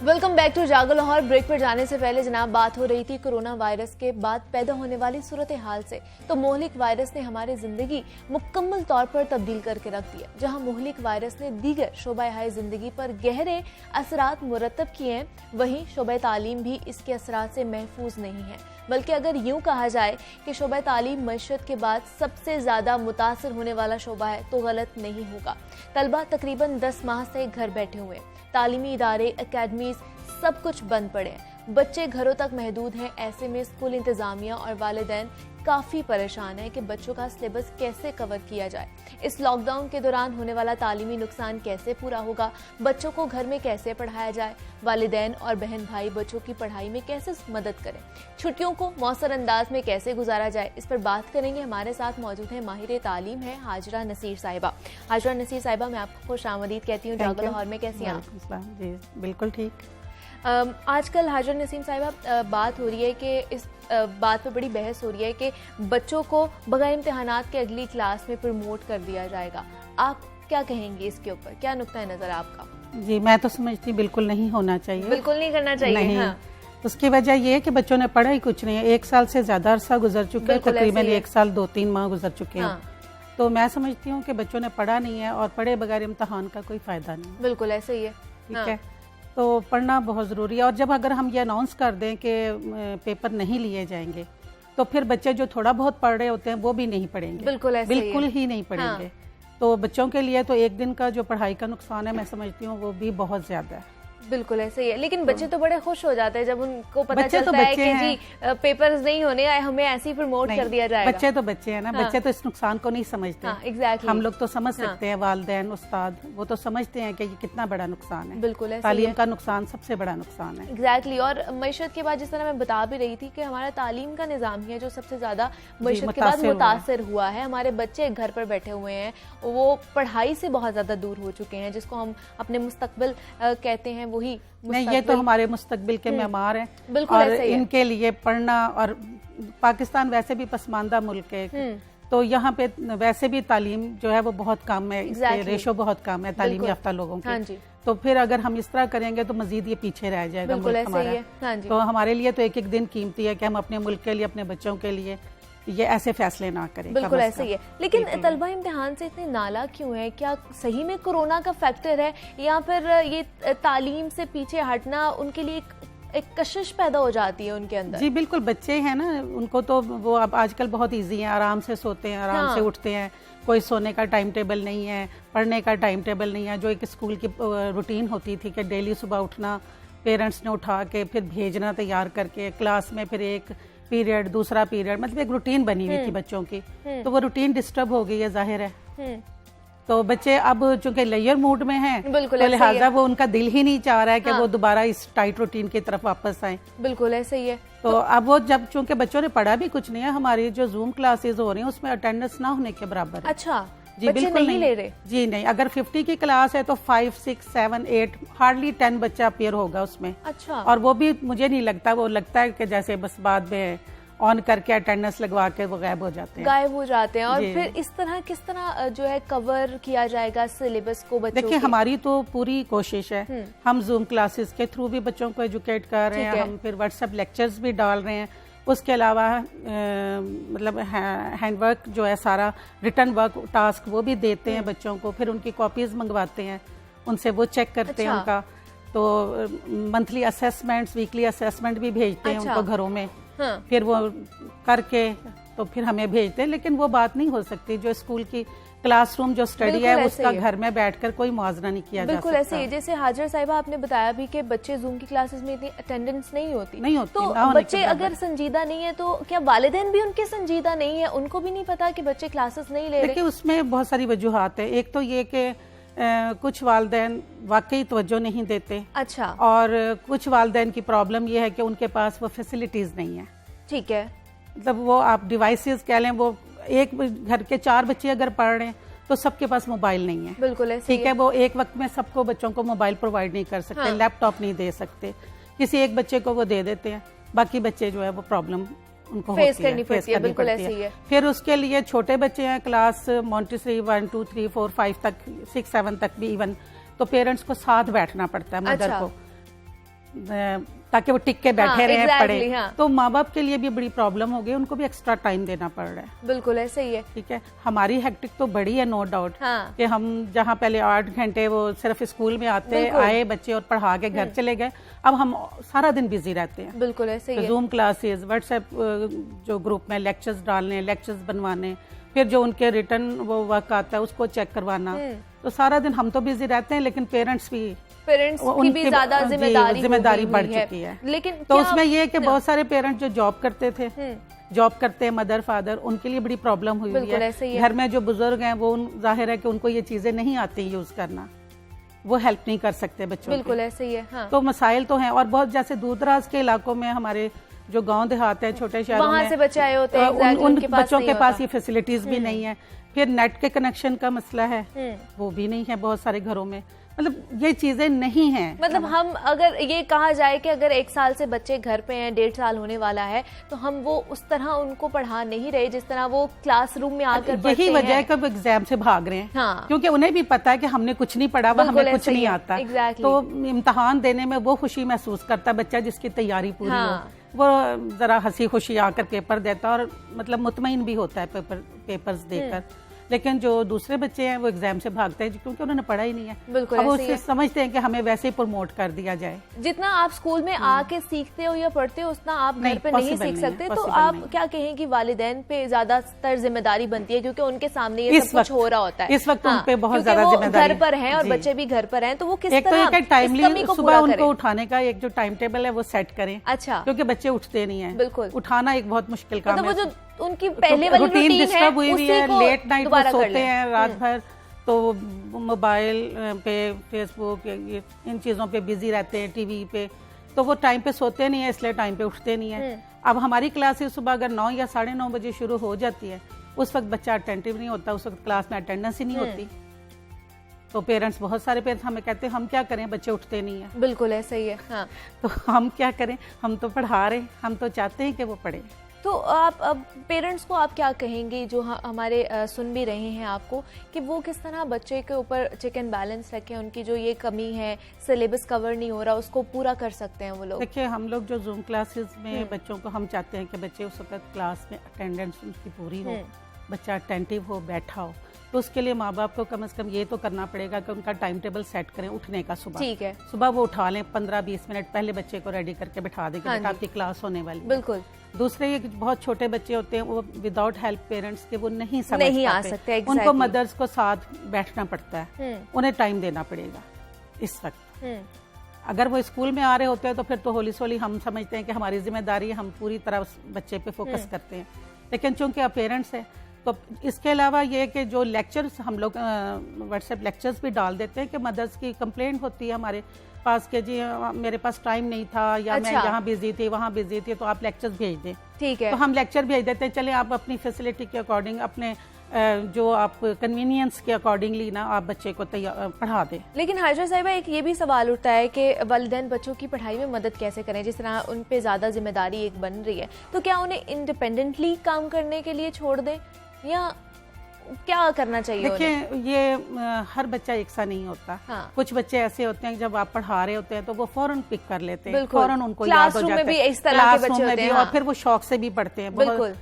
S1: Welcome back to Jago Lahore. Break पर जाने से पहले जनाब बात हो रही थी कोरोना वायरस के बाद पैदा होने वाली सूरत हाल से। तो मोहलिक वायरस ने हमारी जिंदगी मुकम्मल तौर पर तब्दील करके रख दिया। जहां मोहलिक वायरस ने दीगर शोबा-ए जिंदगी पर गहरे असरात मुरतब किए हैं, वहीं शोबा तालीम भी इसके असरात से महफूज नहीं है। बल्कि अगर यूं कहा जाए कि शोबा तालीम मईशत के बाद सबसे ज्यादा मुतासर होने वाला शोबा है तो गलत नहीं होगा। तलबा तकरीबन 10 माह से घर बैठे हुए, तालीमी इदारे, एकेडमीज सब कुछ बंद पड़े हैं। बच्चे घरों तक महदूद हैं। ऐसे में स्कूल इंतजामिया और वालिदैन काफी परेशान है कि बच्चों का सिलेबस कैसे कवर किया जाए। इस लॉकडाउन के दौरान होने वाला तालीमी नुकसान कैसे पूरा होगा, बच्चों को घर में कैसे पढ़ाया जाए, वालिदैन और बहन भाई बच्चों की पढ़ाई में कैसे मदद करें, छुट्टियों को मौसर अंदाज में कैसे गुजारा जाए, इस पर बात करेंगे। हमारे साथ मौजूद है माहिर तालीम है हाजरा नसीर साहिबा। हाजरा नसीर साहिबा, मैं आपको खुश आमदीद कहती हूँ जागो लाहौर में। कैसी हैं आप?
S3: जी बिल्कुल ठीक।
S1: आजकल हाजरा नसीम साहिबा बात हो रही है कि इस बात पे बड़ी बहस हो रही है कि बच्चों को बगैर इम्तिहानात के अगली क्लास में प्रमोट कर दिया जाएगा। आप क्या कहेंगे इसके ऊपर? क्या नुक्ता है नजर आपका?
S3: जी, मैं तो समझती बिल्कुल नहीं होना चाहिए,
S1: बिल्कुल नहीं करना चाहिए।
S3: नहीं।
S1: हाँ।
S3: उसकी वजह ये है कि बच्चों ने पढ़ा ही कुछ नहीं है। 1 साल से ज्यादा अरसा गुजर चुका है, तकरीबन 1 साल 2-3 माह गुजर चुके हैं। तो मैं समझती हूँ कि बच्चों ने पढ़ा नहीं है और पढ़े बगैर इम्तिहान का कोई फायदा नहीं।
S1: बिल्कुल ऐसे ही है।
S3: ठीक है, तो पढ़ना बहुत ज़रूरी है। और जब अगर हम ये अनाउंस कर दें कि पेपर नहीं लिए जाएंगे, तो फिर बच्चे जो थोड़ा बहुत पढ़ रहे होते हैं वो भी नहीं पढ़ेंगे,
S1: बिल्कुल
S3: ही नहीं पढ़ेंगे। तो बच्चों के लिए तो एक दिन का जो पढ़ाई का नुकसान है, मैं समझती हूँ वो भी बहुत ज़्यादा है।
S1: बिल्कुल ऐसे ही है। लेकिन बच्चे तो बड़े खुश हो जाते हैं जब उनको पता चलता है कि जी पेपर्स नहीं होने, हमें ऐसे ही प्रमोट कर दिया जाएगा।
S3: बच्चे तो बच्चे हैं ना। बच्चे तो इस नुकसान को नहीं समझते।
S1: एग्जैक्टली।
S3: हम लोग तो समझ सकते हैं, वालिदैन, उस्ताद, वो तो समझते हैं कि ये कितना बड़ा नुकसान है।
S1: बिल्कुल ऐसे
S3: तालीम का नुकसान सबसे बड़ा नुकसान है।
S1: एग्जैक्टली। और मईशत के बाद जिस तरह मैं बता भी रही थी कि हमारा तालीम का निज़ाम ही है जो सबसे ज्यादा मईशत के बाद मुतासर हुआ है। हमारे बच्चे घर पर बैठे हुए हैं, वो पढ़ाई से बहुत ज्यादा दूर हो चुके हैं। जिसको हम अपने मुस्तकबिल कहते हैं, वही
S3: नहीं, ये तो हमारे मुस्तकबिल के मेमार हैं।
S1: बिल्कुल
S3: और इनके लिए पढ़ना, और पाकिस्तान वैसे भी पसमानदा मुल्क है, तो यहाँ पे वैसे भी तालीम जो है वो बहुत कम है। इसके रेशो बहुत कम है तालीम याफ्ता लोगों की। तो फिर अगर हम इस तरह करेंगे तो मजीद ये पीछे रह जाएगा मुल्क हमारा। तो हमारे लिए तो एक एक दिन कीमती है कि हम अपने मुल्क के लिए, अपने बच्चों के लिए ये ऐसे फैसले ना करें।
S1: बिल्कुल ऐसे ही है। लेकिन तलबा इम्तिहान से इतने नाला क्यों है? क्या सही में कोरोना का फैक्टर है, या फिर ये तालीम से पीछे हटना उनके लिए एक कशिश पैदा हो जाती है उनके अंदर?
S3: जी बिल्कुल, बच्चे हैं ना, उनको तो वो अब आजकल बहुत ईजी है, आराम से सोते हैं, आराम से उठते हैं, कोई सोने का टाइम टेबल नहीं है, पढ़ने का टाइम टेबल नहीं है। जो एक स्कूल की रूटीन होती थी कि डेली सुबह उठना, पेरेंट्स ने उठा के फिर भेजना तैयार करके, क्लास में फिर एक पीरियड, दूसरा पीरियड, मतलब एक रूटीन बनी हुई थी बच्चों की, तो वो रूटीन डिस्टर्ब हो गई है, जाहिर है। तो बच्चे अब चूंकि लेयर मूड में हैं,
S1: बिल्कुल
S3: तो लिहाजा वो उनका दिल ही नहीं चाह रहा है कि वो दोबारा इस टाइट रूटीन की तरफ वापस आए।
S1: बिल्कुल ऐसे ही है।
S3: तो अब वो जब चूंकि बच्चों ने पढ़ा भी कुछ नहीं है, हमारी जो जूम क्लासेस हो रही हैं उसमें अटेंडेंस ना होने के बराबर है।
S1: अच्छा,
S3: जी
S1: बच्चे
S3: बिल्कुल
S1: नहीं ले रहे?
S3: जी नहीं, अगर 50 की क्लास है तो 5, 6, 7, 8 हार्डली 10 बच्चा अपीयर होगा उसमें।
S1: अच्छा।
S3: और वो भी मुझे नहीं लगता, वो लगता है कि जैसे बस बाद में ऑन करके अटेंडेंस लगवा के वो गायब हो जाते हैं।
S1: गायब हो जाते हैं। और फिर इस तरह किस तरह जो है कवर किया जाएगा सिलेबस को बच्चों
S3: देखिए, हमारी तो पूरी कोशिश है, हम जूम क्लासेस के थ्रू भी बच्चों को एजुकेट कर रहे हैं, हम फिर व्हाट्सएप लेक्चर्स भी डाल रहे हैं। उसके अलावा मतलब हैंडवर्क जो है सारा रिटर्न वर्क टास्क वो भी देते हैं बच्चों को, फिर उनकी कॉपीज मंगवाते हैं उनसे, वो चेक करते हैं उनका। तो मंथली असेसमेंट्स, वीकली असेसमेंट भी भेजते हैं उनको घरों में। फिर वो करके तो फिर हमें भेजते हैं। लेकिन वो बात नहीं हो सकती जो स्कूल की क्लासरूम जो स्टडी है उसका घर में बैठकर कोई मुआवजा नहीं किया जा सकता।
S1: बिल्कुल ऐसे ही। जैसे हाजिर साहिबा आपने बताया भी कि बच्चे जूम की क्लासेस में इतनी अटेंडेंस नहीं होती तो बच्चे अगर संजीदा नहीं है तो क्या वालिदैन भी उनके संजीदा नहीं है? उनको भी नहीं पता कि बच्चे क्लासेस नहीं ले रहे?
S3: देखिए, उसमें बहुत सारी वजूहात है। एक तो ये कि कुछ वालिदैन वाकई तवज्जो नहीं देते।
S1: अच्छा।
S3: और कुछ वालिदैन की प्रॉब्लम ये है कि उनके पास वो फैसिलिटीज नहीं है।
S1: ठीक है।
S3: मतलब वो आप डिवाइसेस कह लें, वो एक घर के 4 बच्चे अगर पढ़ रहे हैं तो सबके पास मोबाइल नहीं है।
S1: बिल्कुल ऐसे
S3: ठीक है। वो एक वक्त में सबको बच्चों को मोबाइल प्रोवाइड नहीं कर सकते, लैपटॉप नहीं दे सकते, किसी एक बच्चे को वो दे देते हैं, बाकी बच्चे जो है वो प्रॉब्लम उनको
S1: फेस करनी पड़ती है। बिल्कुल ऐसे ही है।
S3: फिर उसके लिए छोटे बच्चे हैं क्लास मॉन्टेसरी 1, 2, 3, 4, 5 तक, 6, 7 तक भी इवन, तो पेरेंट्स को साथ बैठना पड़ता है मदर को, ताकि वो टिक के बैठे रहे पढ़े। तो माँ बाप के लिए भी बड़ी प्रॉब्लम हो गई, उनको भी एक्स्ट्रा टाइम देना पड़ रहा है।
S1: बिल्कुल ऐसे ही है।
S3: ठीक है। हमारी हेक्टिक तो बड़ी है, नो डाउट, कि हम जहाँ पहले 8 घंटे वो सिर्फ स्कूल में आते आए बच्चे और पढ़ा के घर चले गए, अब हम सारा दिन बिजी रहते हैं।
S1: बिल्कुल ऐसे ही है।
S3: जूम क्लासेस, व्हाट्सएप जो ग्रुप में लेक्चर्स डालने, लेक्चर्स बनवाने, फिर जो उनके रिटर्न वो वर्क आता है उसको चेक करवाना, तो सारा दिन हम तो बिजी रहते हैं, लेकिन पेरेंट्स की भी ज्यादा जिम्मेदारी बढ़ चुकी है। लेकिन तो उसमें ये है कि बहुत सारे पेरेंट्स जो जॉब करते थे, जॉब करते हैं मदर फादर, उनके लिए बड़ी प्रॉब्लम हुई है। घर में जो बुजुर्ग हैं वो जाहिर है कि उनको ये चीजें नहीं आती यूज करना, वो हेल्प नहीं कर सकते बच्चों।
S1: बिल्कुल ऐसे ही है। हाँ।
S3: तो मसाइल तो हैं। और बहुत जैसे दूर दराज के इलाकों में, हमारे जो गांव देहात है, छोटे शहरों में,
S1: से बच्चे आए होते हैं,
S3: उन बच्चों के पास ये फैसिलिटीज भी नहीं है। फिर नेट के कनेक्शन का मसला है, वो भी नहीं है बहुत सारे घरों में। मतलब ये चीजें नहीं हैं।
S1: मतलब हम अगर ये कहा जाए कि अगर 1 साल से बच्चे घर पे हैं, 1.5 साल होने वाला है, तो हम वो उस तरह उनको पढ़ा नहीं रहे जिस तरह वो क्लासरूम में आकर पढ़ते हैं।
S3: यही वजह है कि वो एग्जाम से भाग रहे हैं।
S1: हाँ।
S3: क्योंकि उन्हें भी पता है कि हमने कुछ नहीं पढ़ा, हमें कुछ नहीं आता। तो इम्तिहान देने में वो खुशी महसूस करता है बच्चा जिसकी तैयारी पूरी हो, वो जरा हंसी खुशी आकर पेपर देता है और मतलब मुतमईन भी होता है पेपर्स देकर। लेकिन जो दूसरे बच्चे हैं वो एग्जाम से भागते हैं क्योंकि उन्होंने पढ़ा ही नहीं है।
S1: बिल्कुल।
S3: अब उससे समझते हैं कि हमें वैसे ही प्रमोट कर दिया जाए।
S1: जितना आप स्कूल में आके सीखते हो या पढ़ते हो उतना आप घर पे नहीं सीख सकते। तो आप क्या कहें कि वालिदैन पे ज्यादातर जिम्मेदारी बनती है क्योंकि उनके सामने ये सब कुछ हो रहा होता है
S3: इस वक्त। उन पे बहुत ज्यादा जिम्मेदारी
S1: घर पर हैं और बच्चे भी घर पर हैं, तो वो किस
S3: तरह टाइमली सुबह उनको उठाने का एक जो टाइम टेबल है वो सेट करें।
S1: अच्छा।
S3: क्योंकि बच्चे उठते नहीं है।
S1: बिल्कुल।
S3: उठाना एक बहुत मुश्किल काम है।
S1: उनकी पहले वाली रूटीन
S3: डिस्टर्ब हुई हुई है, लेट नाइट वो सोते हैं रात भर, तो मोबाइल पे, फेसबुक, इन चीजों पे बिजी रहते हैं, टीवी पे, तो वो टाइम पे सोते नहीं है, इसलिए टाइम पे उठते नहीं है। अब हमारी क्लासेस सुबह अगर 9 या 9:30 बजे शुरू हो जाती है, उस वक्त बच्चा अटेंटिव नहीं होता, उस वक्त क्लास में अटेंडेंस ही नहीं होती। तो पेरेंट्स, बहुत सारे पेरेंट्स हमें कहते हैं हम क्या करें, बच्चे उठते नहीं है।
S1: बिल्कुल ऐसा ही है। हाँ।
S3: तो हम क्या करें, हम तो पढ़ा रहे, हम तो चाहते हैं कि वो पढ़े।
S1: तो आप अब पेरेंट्स को आप क्या कहेंगे जो हमारे सुन भी रहे हैं आपको, कि वो किस तरह बच्चे के ऊपर चेक एंड बैलेंस रखें, उनकी जो ये कमी है, सिलेबस कवर नहीं हो रहा, उसको पूरा कर सकते हैं वो लोग?
S3: देखिए, हम लोग जो जूम क्लासेस में बच्चों को, हम चाहते हैं कि बच्चे उस वक्त क्लास में अटेंडेंस उनकी पूरी हो, बच्चा अटेंटिव हो, बैठा हो। तो उसके लिए माँ बाप को कम से कम ये तो करना पड़ेगा कि उनका टाइम टेबल सेट करें उठने का सुबह।
S1: ठीक है।
S3: सुबह वो उठा लें, 15-20 मिनट पहले बच्चे को रेडी करके बिठा दें कि बेटा आपकी क्लास होने वाली है।
S1: बिल्कुल।
S3: दूसरे ये बहुत छोटे बच्चे होते हैं, वो विदाउट हेल्प पेरेंट्स के वो नहीं समझ
S1: नहीं आ सकते।
S3: उनको मदर्स को साथ बैठना पड़ता है, उन्हें टाइम देना पड़ेगा इस वक्त। अगर वो स्कूल में आ रहे होते हैं तो फिर तो होली सोली हम समझते हैं कि हमारी जिम्मेदारी है, हम पूरी तरह उस बच्चे पे फोकस करते हैं। लेकिन चूंकि आप पेरेंट्स हैं तो इसके अलावा ये कि जो लेक्चर्स हम लोग व्हाट्सएप लेक्चर्स भी डाल देते हैं कि मदर्स की कंप्लेंट होती है हमारे पास कि जी मेरे पास टाइम नहीं था या मैं यहाँ बिजी थी वहाँ बिजी थी, तो आप लेक्चर्स भेज दें।
S1: ठीक है,
S3: तो हम लेक्चर भेज देते हैं। चले आप अपनी फैसिलिटी के अकॉर्डिंग, अपने जो आप कन्वीनियंस के अकॉर्डिंगली ना आप बच्चे को पढ़ा दें।
S1: लेकिन हाजरा साहिबा एक ये भी सवाल उठता है कि वालिदैन बच्चों की पढ़ाई में मदद कैसे करें, जिस तरह उन पे ज़्यादा जिम्मेदारी एक बन रही है, तो क्या उन्हें इंडिपेंडेंटली काम करने के लिए छोड़ दें या क्या करना चाहिए?
S3: देखिए ये हर बच्चा एक सा नहीं होता।
S1: हाँ।
S3: कुछ बच्चे ऐसे होते हैं जब आप पढ़ा रहे होते हैं तो वो फौरन पिक कर लेते हैं, फौरन उनको याद हो जाता है।
S1: क्लासरूम में भी इस तरह के बच्चे होते हैं,
S3: और फिर वो शौक से भी पढ़ते हैं।
S1: बिल्कुल,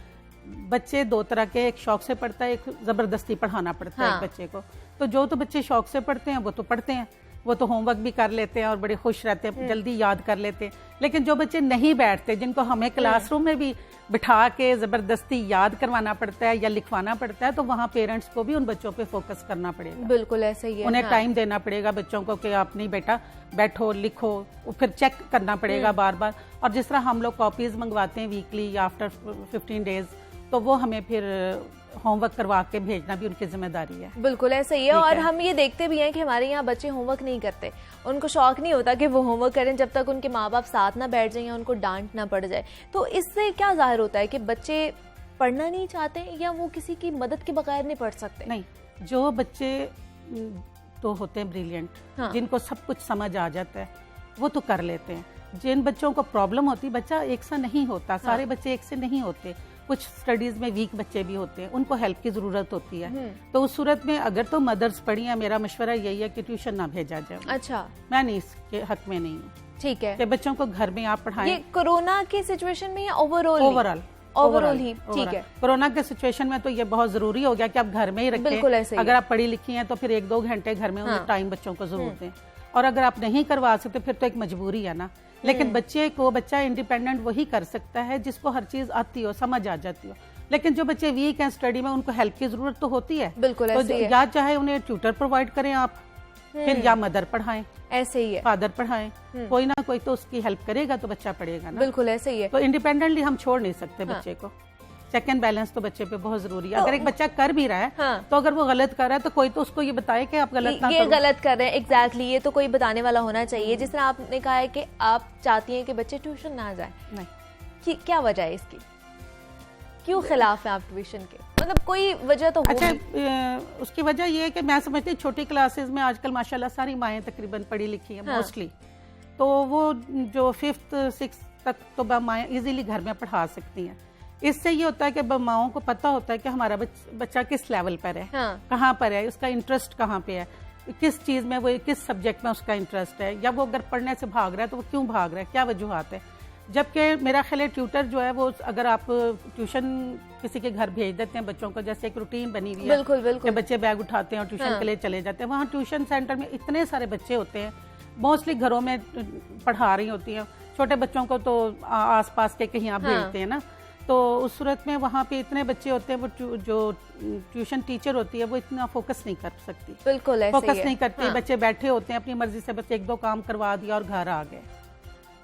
S3: बच्चे दो तरह के, एक शौक से पढ़ता है, एक जबरदस्ती पढ़ाना पड़ता है एक बच्चे को। तो जो तो बच्चे शौक से पढ़ते हैं वो तो पढ़ते हैं, वो तो होमवर्क भी कर लेते हैं और बड़े खुश रहते हैं, जल्दी याद कर लेते हैं। लेकिन जो बच्चे नहीं बैठते, जिनको हमें क्लासरूम में भी बिठा के जबरदस्ती याद करवाना पड़ता है या लिखवाना पड़ता है, तो वहाँ पेरेंट्स को भी उन बच्चों पे फोकस करना पड़ेगा।
S1: बिल्कुल ऐसे ही है।
S3: उन्हें टाइम देना पड़ेगा बच्चों को कि आप नहीं बेटा बैठो लिखो, फिर चेक करना पड़ेगा बार बार। और जिस तरह हम लोग कॉपीज मंगवाते हैं वीकली या आफ्टर 15 डेज, तो वो हमें फिर होमवर्क करवा के भेजना भी उनकी जिम्मेदारी है।
S1: बिल्कुल ऐसा ही है। और हम ये देखते भी हैं कि हमारे यहाँ बच्चे होमवर्क नहीं करते, उनको शौक नहीं होता कि वो होमवर्क करें जब तक उनके माँ बाप साथ ना बैठ जाए या उनको डांट ना पड़ जाए। तो इससे क्या जाहिर होता है कि बच्चे पढ़ना नहीं चाहते या वो किसी की मदद के बगैर नहीं पढ़ सकते?
S3: नहीं, जो बच्चे तो होते हैं ब्रिलियंट, जिनको सब कुछ समझ आ जाता है, वो तो कर लेते हैं। जिन बच्चों को प्रॉब्लम होती है, बच्चा एक सा नहीं होता, सारे बच्चे एक से नहीं होते। कुछ स्टडीज में वीक बच्चे भी होते हैं, उनको हेल्प की जरूरत होती है। तो उस सूरत में अगर तो मदर्स पढ़ी है, मेरा मशवरा यही है कि ट्यूशन ना भेजा जाए।
S1: अच्छा,
S3: मैं नहीं इसके हक में नहीं हूँ।
S1: ठीक है,
S3: कि बच्चों को घर में आप पढ़ाएं।
S1: ये कोरोना के सिचुएशन में या ओवरऑल ही? ठीक है,
S3: कोरोना के सिचुएशन में तो ये बहुत जरूरी हो गया कि आप घर में ही रखें। अगर आप पढ़ी लिखी हैं तो फिर 1-2 घंटे घर में उन्हें टाइम बच्चों को जरूर दें। और अगर आप नहीं करवा सकते फिर तो एक मजबूरी है ना। लेकिन बच्चा इंडिपेंडेंट वही कर सकता है जिसको हर चीज आती हो, समझ आ जाती हो। लेकिन जो बच्चे वीक हैं स्टडी में, उनको हेल्प की जरूरत तो होती है।
S1: बिल्कुल
S3: तो या चाहे उन्हें ट्यूटर प्रोवाइड करें आप, फिर या मदर पढ़ाएं,
S1: ऐसे ही है,
S3: फादर पढ़ाएं, कोई ना कोई तो उसकी हेल्प करेगा तो बच्चा पढ़ेगा ना।
S1: बिल्कुल ऐसे ही है।
S3: तो इंडिपेंडेंटली हम छोड़ नहीं सकते बच्चे को। चेक एंड बैलेंस तो बच्चे पे बहुत जरूरी है। अगर एक बच्चा कर भी रहा है तो अगर वो गलत कर रहा है तो कोई तो उसको ये बताए कि आप गलत ना करो।
S1: ये गलत कर रहे हैं, एग्जैक्टली, ये तो कोई बताने वाला होना चाहिए। जिस तरह आपने कहा है कि आप चाहती हैं कि बच्चे ट्यूशन ना जाए, नहीं, क्या वजह है इसकी? क्यों खिलाफ है आप ट्यूशन के? मतलब कोई वजह तो
S3: अच्छा, उसकी वजह ये है कि मैं समझती हूँ छोटी क्लासेस में आजकल माशाल्लाह सारी माएँ तकरीबन पढ़ी लिखी हैं मोस्टली। तो वो जो 5th 6th तक तो माएँ इजीली घर में पढ़ा सकती हैं। इससे ये होता है कि माओं को पता होता है कि हमारा बच्चा किस लेवल पर है, कहाँ पर है, उसका इंटरेस्ट कहाँ पे है, किस चीज में वो, किस सब्जेक्ट में उसका इंटरेस्ट है, या वो अगर पढ़ने से भाग रहा है तो वो क्यों भाग रहा है, क्या वजूहात है। जबकि मेरा ख्याल है ट्यूटर जो है वो, अगर आप ट्यूशन किसी के घर भेज देते हैं बच्चों को, जैसे एक रूटीन बनी हुई है,
S1: बिल्कुल बिल्कुल,
S3: कि बच्चे बैग उठाते हैं और ट्यूशन के लिए चले जाते हैं। वहाँ ट्यूशन सेंटर में इतने सारे बच्चे होते हैं, मोस्टली घरों में पढ़ा रही होती हैं, छोटे बच्चों को तो आस पास के कहीं आप भेजते हैं ना। तो उस सूरत में वहाँ पे इतने बच्चे होते हैं, वो जो ट्यूशन टीचर होती है वो इतना फोकस नहीं कर सकती।
S1: बिल्कुल
S3: फोकस नहीं करती। बच्चे बैठे होते हैं अपनी मर्जी से, बस 1-2 काम करवा दिया और घर आ गए।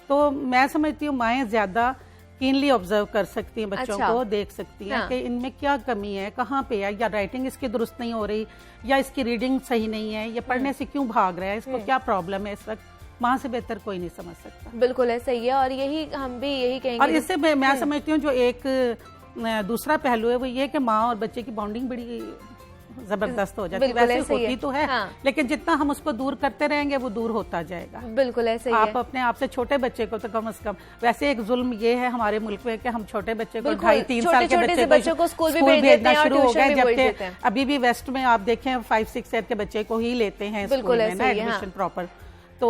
S3: तो मैं समझती हूँ माएँ ज्यादा कीनली ऑब्जर्व कर सकती हैं बच्चों को, देख सकती हैं कि इनमें क्या कमी है, कहाँ पे है, या राइटिंग इसकी दुरुस्त नहीं हो रही, या इसकी रीडिंग सही नहीं है, या पढ़ने से क्यों भाग रहा है, इसको क्या प्रॉब्लम है इस वक्त। माँ से बेहतर कोई नहीं समझ सकता।
S1: बिल्कुल ऐसा ही है, और यही हम भी यही कहेंगे।
S3: और इससे मैं समझती हूँ जो एक दूसरा पहलू है वो ये कि माँ और बच्चे की बॉन्डिंग बड़ी जबरदस्त हो जाती है। वैसे होती तो है, लेकिन जितना हम उसको दूर करते रहेंगे वो दूर होता जाएगा।
S1: बिल्कुल ऐसे ही
S3: आप अपने आप से छोटे बच्चे को तो कम से कम, वैसे एक जुल्म ये है हमारे मुल्क में कि हम छोटे बच्चे को 2.5-3 साल के बच्चे को स्कूल भेजना शुरू हो गए, जबकि अभी भी वेस्ट में आप देखें 5-6 के बच्चे को ही लेते हैं स्कूल में ना एडमिशन प्रॉपर। तो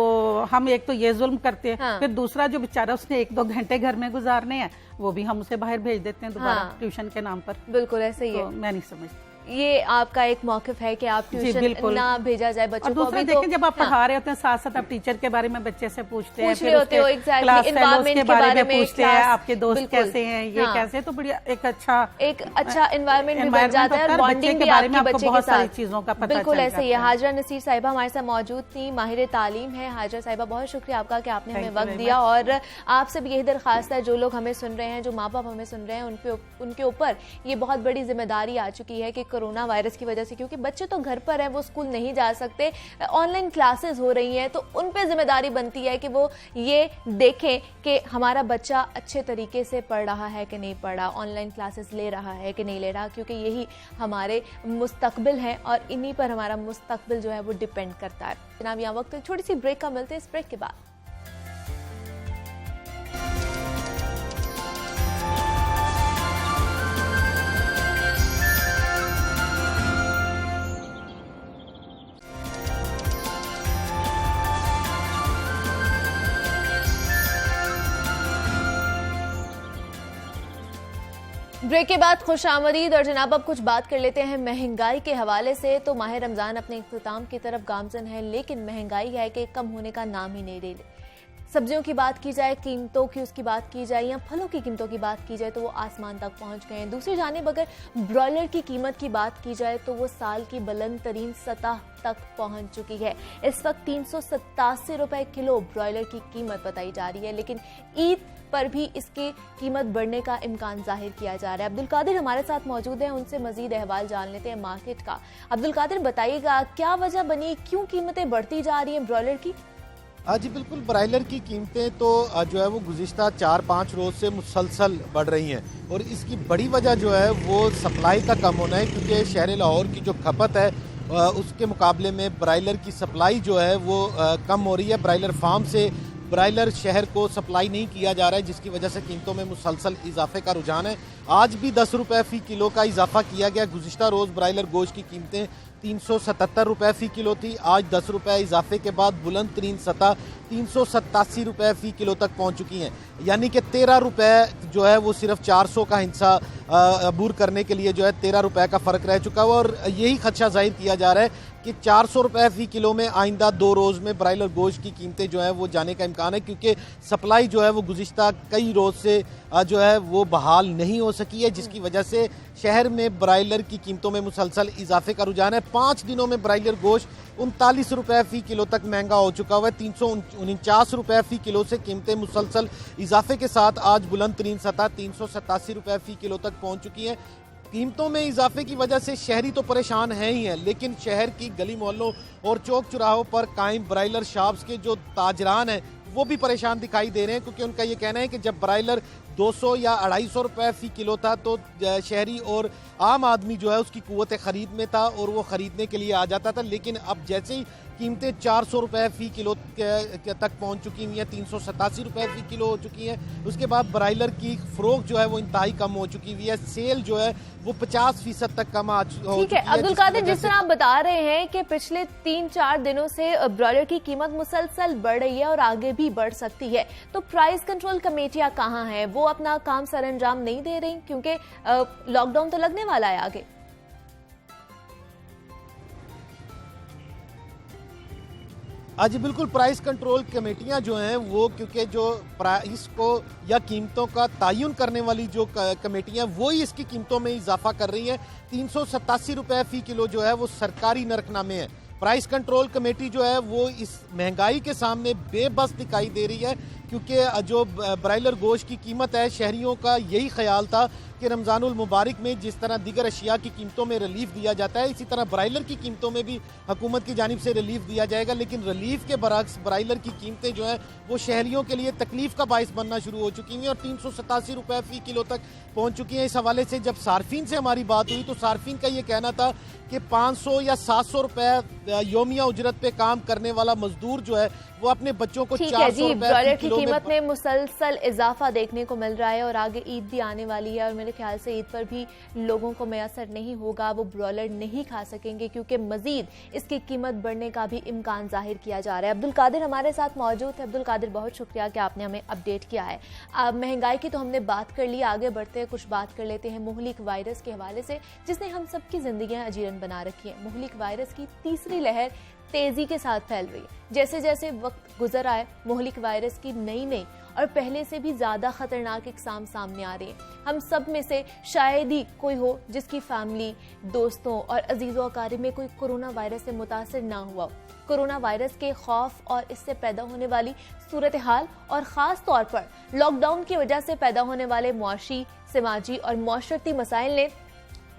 S3: हम एक तो ये जुल्म करते हैं, फिर दूसरा जो बेचारा उसने 1-2 घंटे घर में गुजारने हैं वो भी हम उसे बाहर भेज देते हैं दोबारा ट्यूशन के नाम पर।
S1: बिल्कुल ऐसे ही है।
S3: मैं नहीं समझती।
S1: ये आपका एक मौकिफ है कि आप ट्यूशन ना भेजा जाए बच्चों को।
S3: अभी देखें जब आप पढ़ा रहे होते हैं साथ साथ आप टीचर के बारे में बच्चे से पूछते हैं,
S1: फिर होते हो
S3: एनवायरनमेंट के बारे में पूछते हैं, आपके दोस्त कैसे हैं, ये कैसे, तो बढ़िया एक अच्छा एनवायरनमेंट
S1: भी बन जाता है और बॉन्डिंग भी आपके बच्चे के साथ
S3: चीजों का पता
S1: बिल्कुल ऐसे ही है। हाजरा नसीर साहिबा हमारे साथ मौजूद थी, माहिर तालीम है। हाजरा साहिबा बहुत शुक्रिया आपका कि आपने हमें वक्त दिया, और आपसे भी यही दरखास्त है जो लोग हमें सुन रहे हैं, जो माँ बाप हमें सुन रहे हैं, उनके ऊपर ये बहुत बड़ी जिम्मेदारी आ चुकी है कि कोरोना वायरस की वजह से, क्योंकि बच्चे तो घर पर हैं, वो स्कूल नहीं जा सकते, ऑनलाइन क्लासेस हो रही हैं, तो उन पे जिम्मेदारी बनती है कि वो ये देखें कि हमारा बच्चा अच्छे तरीके से पढ़ रहा है कि नहीं पढ़ रहा, ऑनलाइन क्लासेस ले रहा है कि नहीं ले रहा, क्योंकि यही हमारे मुस्तकबिल है और इन्हीं पर हमारा मुस्तकबिल जो है वो डिपेंड करता है। जनाब यहाँ वक्त छोटी सी ब्रेक का मिलते हैं, इस ब्रेक के बाद ब्रेक के बाद खुशामदीद। और जनाब अब कुछ बात कर लेते हैं महंगाई के हवाले से। तो माह रमजान अपने इख्तिताम की तरफ गामजन है, लेकिन महंगाई है कि कम होने का नाम ही नहीं ले रही। सब्जियों की बात की जाए, कीमतों की उसकी बात की जाए, या फलों की कीमतों की बात की जाए तो वो आसमान तक पहुंच गए हैं। दूसरी जानिब अगर ब्रॉयलर की कीमत की बात की जाए तो वो साल की बुलंद तरीन सतह तक पहुंच चुकी है। इस वक्त 387 रुपए किलो ब्रॉयलर की कीमत बताई जा रही है, लेकिन ईद पर भी इसकी कीमत बढ़ने का इम्कान जाहिर किया जा रहा है। अब्दुल कादिर हमारे साथ मौजूद हैं, उनसे मजीद अहवाल जान लेते हैं मार्केट का। अब्दुल कादिर बताइएगा क्या वजह बनी, क्यों कीमतें बढ़ती जा रही हैं ब्रॉयलर की?
S4: जी बिल्कुल, ब्रायलर की कीमतें तो जो है वो गुज़िश्ता 4-5 रोज़ से मुसलसल बढ़ रही हैं, और इसकी बड़ी वजह जो है वो सप्लाई का कम होना है, क्योंकि शहर लाहौर की जो खपत है उसके मुकाबले में ब्रायलर की सप्लाई जो है वो कम हो रही है। ब्रायलर फार्म से ब्रायलर शहर को सप्लाई नहीं किया जा रहा है, जिसकी वजह से कीमतों में मुसलसल इजाफे का रुझान है। आज भी 10 रुपये फ़ी किलो का इजाफा किया गया। गुज़िश्ता रोज़ ब्रायलर गोश्त की कीमतें 377 रुपये फ़ी किलो थी, आज 10 रुपये इजाफे के बाद बुलंद तरीन सतह 387 रुपये फ़ी किलो तक पहुंच चुकी हैं। यानी कि 13 रुपये जो है वो सिर्फ 400 का हिस्सा अबूर करने के लिए जो है 13 रुपये का फ़र्क रह चुका है, और यही खदशा जाहिर किया जा रहा है कि 400 रुपये फ़ी किलो में आइंदा 2 रोज़ में ब्रायलर गोश्त की कीमतें जो है वो जाने का इम्कान है, क्योंकि सप्लाई जो है वो गुज़िश्ता कई रोज़ से जो है वो बहाल नहीं हो सकी है, जिसकी वजह से शहर में ब्रायलर की कीमतों में मुसलसल इजाफे का रुझान है। 5 दिनों में ब्रायलर गोश्त 39 रुपये फ़ी किलो तक महंगा हो चुका हुआ है। 349 रुपये फ़ी किलो से कीमतें मुसलसल इजाफे के साथ आज बुलंद तरीन सतह 387 रुपये फ़ी किलो तक पहुंच चुकी है। कीमतों में इजाफे की वजह से शहरी तो परेशान हैं ही हैं, लेकिन शहर की गली मोहल्लों और चौक चौराहों पर कायम ब्रायलर शॉप्स के जो ताजरान हैं वो भी परेशान दिखाई दे रहे हैं, क्योंकि उनका ये कहना है कि जब ब्रायलर 200 या 250 रुपये फ़ी किलो था तो शहरी और आम आदमी जो है उसकी कुव्वत ख़रीद में था और वो ख़रीदने के लिए आ जाता था, लेकिन अब जैसे ही कीमतें 400 रुपये फ़ी किलो तक पहुंच चुकी हुई हैं, 387 रुपये फ़ी किलो हो चुकी हैं। उसके बाद ब्रायलर की फ़रोख्त जो है वो इंतहाई कम हो चुकी हुई है, सेल जो है वो 50% तक कम हो चुकी है।
S1: अब्दुल कादिर, जिस तरह आप बता रहे हैं कि पिछले 3-4 दिनों से ब्रॉयलर की कीमत मुसलसल बढ़ रही है और आगे भी बढ़ सकती है, तो प्राइस कंट्रोल कमेटियां कहाँ हैं? वो अपना काम सर अंजाम नहीं दे रही, क्योंकि लॉकडाउन तो लगने वाला है आगे।
S4: जी बिल्कुल, प्राइस कंट्रोल कमेटियां जो हैं वो, क्योंकि जो प्राइस को या कीमतों का तयन करने वाली जो कमेटियां वो ही इसकी कीमतों में इजाफा कर रही हैं। 387 रुपये फ़ी किलो जो है वो सरकारी नरकनामे है। प्राइस कंट्रोल कमेटी जो है वो इस महंगाई के सामने बेबस दिखाई दे रही है, क्योंकि जो ब्रायलर गोश्त की कीमत है, शहरियों का यही ख्याल था कि रमज़ानुल मुबारक में जिस तरह दीगर अशिया की कीमतों में रिलीफ दिया जाता है, इसी तरह ब्रायलर की कीमतों में भी हुकूमत की जानिब से रिलीफ दिया जाएगा। लेकिन रिलीफ के बरक्स ब्रायलर की कीमतें जो हैं वो शहरियों के लिए तकलीफ का बाइस बनना शुरू हो चुकी हैं और 387 रुपये फ़ी किलो तक पहुँच चुकी हैं। इस हवाले से जब सार्फिन से हमारी बात हुई तो सार्फिन का ये कहना था कि 500 या 700 रुपये योमिया उजरत पे काम करने वाला मजदूर जो है वो अपने बच्चों को
S1: ठीक है जी, ब्रॉयलर की कीमत में मुसलसल इजाफा देखने को मिल रहा है और आगे ईद भी आने वाली है और मेरे ख्याल से ईद पर भी लोगों को मैसर नहीं होगा, वो ब्रॉयलर नहीं खा सकेंगे क्योंकि मजीद इसकी कीमत बढ़ने का भी इम्कान जाहिर किया जा रहा है। अब्दुल कादिर हमारे साथ मौजूद है। अब्दुल कादिर, बहुत शुक्रिया कि आपने हमें अपडेट किया है। महंगाई की तो हमने बात कर ली, आगे बढ़ते हैं कुछ बात कर लेते हैं मुहलिक वायरस के हवाले से, जिसने हम सबकी जिंदगियां अजीरन बना रखी हैं। मुहलिक वायरस की तीसरी लहर तेजी के साथ फैल रही है। जैसे जैसे वक्त गुजर रहा है, मुहलिक वायरस की नई और पहले से भी ज्यादा खतरनाक इकसाम सामने आ रहे हैं। हम सब में से शायद ही कोई हो जिसकी फैमिली, दोस्तों और अजीजों अकारिब में कोई कोरोना वायरस से मुतासर ना हुआ हो। कोरोना वायरस के खौफ और इससे पैदा होने वाली सूरत हाल और ख़ास तौर पर लॉकडाउन की वजह से पैदा होने वाले मुआशी, समाजी और माशरती मसाइल ने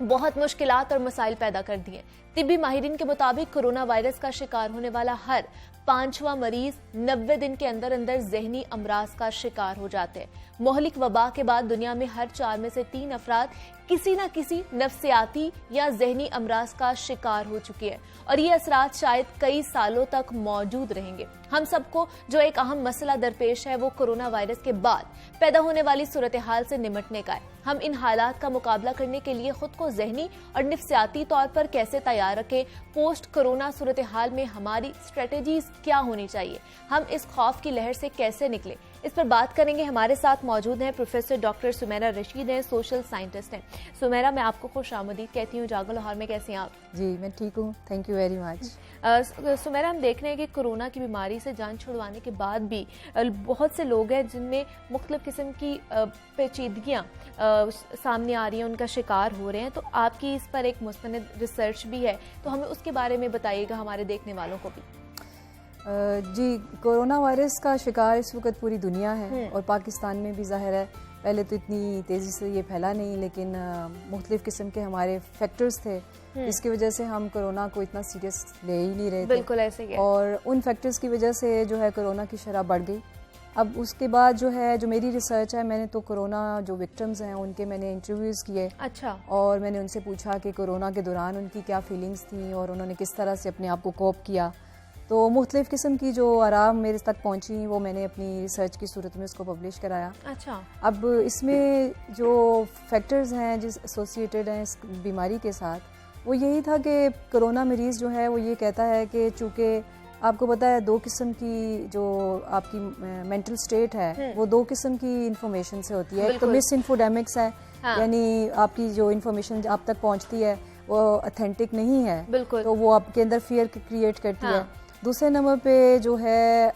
S1: बहुत मुश्किलात और मसाइल पैदा कर दिए। तिब्बी माहिरीन के मुताबिक कोरोना वायरस का शिकार होने वाला हर 5वां मरीज 90 दिन के अंदर अंदर जहनी अमराज का शिकार हो जाते हैं। मोहलिक वबा के बाद दुनिया में हर 4 में से 3 अफराद किसी न किसी नफ्सियाती या जहनी अमराज का शिकार हो चुके हैं और ये असरात शायद कई सालों तक मौजूद रहेंगे। हम सबको जो एक अहम मसला दरपेश है वो कोरोना वायरस के बाद पैदा होने वाली सूरत हाल से निमटने का है। हम इन हालात का मुकाबला करने के लिए खुद को जहनी और नफ्सियाती तौर पर कैसे तैयार रखें, पोस्ट कोरोना सूरत हाल में हमारी स्ट्रेटेजीज क्या होनी चाहिए, हम इस खौफ की लहर से कैसे निकले, इस पर बात करेंगे। हमारे साथ मौजूद हैं प्रोफेसर डॉक्टर सुमेरा रशीद हैं, सोशल साइंटिस्ट हैं। सुमेरा, मैं आपको खुश आमदीद कहती हूँ जागो लाहौर में। कैसे हैं आप?
S5: जी मैं ठीक हूँ, thank you very much.
S1: Sumaira, हम देख रहे हैं कि कोरोना की बीमारी से जान छुड़वाने के बाद भी बहुत से लोग हैं जिनमें मुख्तलिफ किस्म की पेचीदगियाँ सामने आ रही हैं, उनका शिकार हो रहे हैं। तो आपकी इस पर एक मुस्तनद रिसर्च भी है, तो हमें उसके बारे में बताइएगा हमारे देखने वालों को भी।
S5: जी, कोरोना वायरस का शिकार इस वक्त पूरी दुनिया है और पाकिस्तान में भी ज़ाहिर है। पहले तो इतनी तेज़ी से ये फैला नहीं, लेकिन मुख्तलिफ किस्म के हमारे फैक्टर्स थे जिसकी वजह से हम कोरोना को इतना सीरियस ले ही नहीं रहे थे।
S1: बिल्कुल ऐसे ही है।
S5: और उन फैक्टर्स की वजह से जो है कोरोना की शरह बढ़ गई। अब उसके बाद जो है, जो मेरी रिसर्च है, मैंने तो कोरोना जो विक्टिम्स हैं उनके मैंने इंटरव्यूज़ किए।
S1: अच्छा।
S5: और मैंने उनसे पूछा कि कोरोना के दौरान उनकी क्या फीलिंग्स थी और उन्होंने किस तरह से अपने आप को कोप किया। तो मुख्तलिफ किस्म की जो आराम मेरे तक पहुंची वो मैंने अपनी रिसर्च की सूरत में उसको पब्लिश कराया।
S1: अच्छा।
S5: अब इसमें जो फैक्टर्स हैं जिस एसोसिएटेड हैं इस बीमारी के साथ, वो यही था कि कोरोना मरीज़ जो है वो ये कहता है कि चूँकि आपको पता है 2 किस्म की जो आपकी मेंटल स्टेट है वो 2 किस्म की इंफॉर्मेशन से होती है। एक तो मिस इन्फोडेमिक्स है, यानी आपकी जो इन्फॉर्मेशन आप तक पहुंचती है वो ऑथेंटिक नहीं है, तो वो आपके अंदर फियर क्रिएट करती है। दूसरे नंबर पे जो है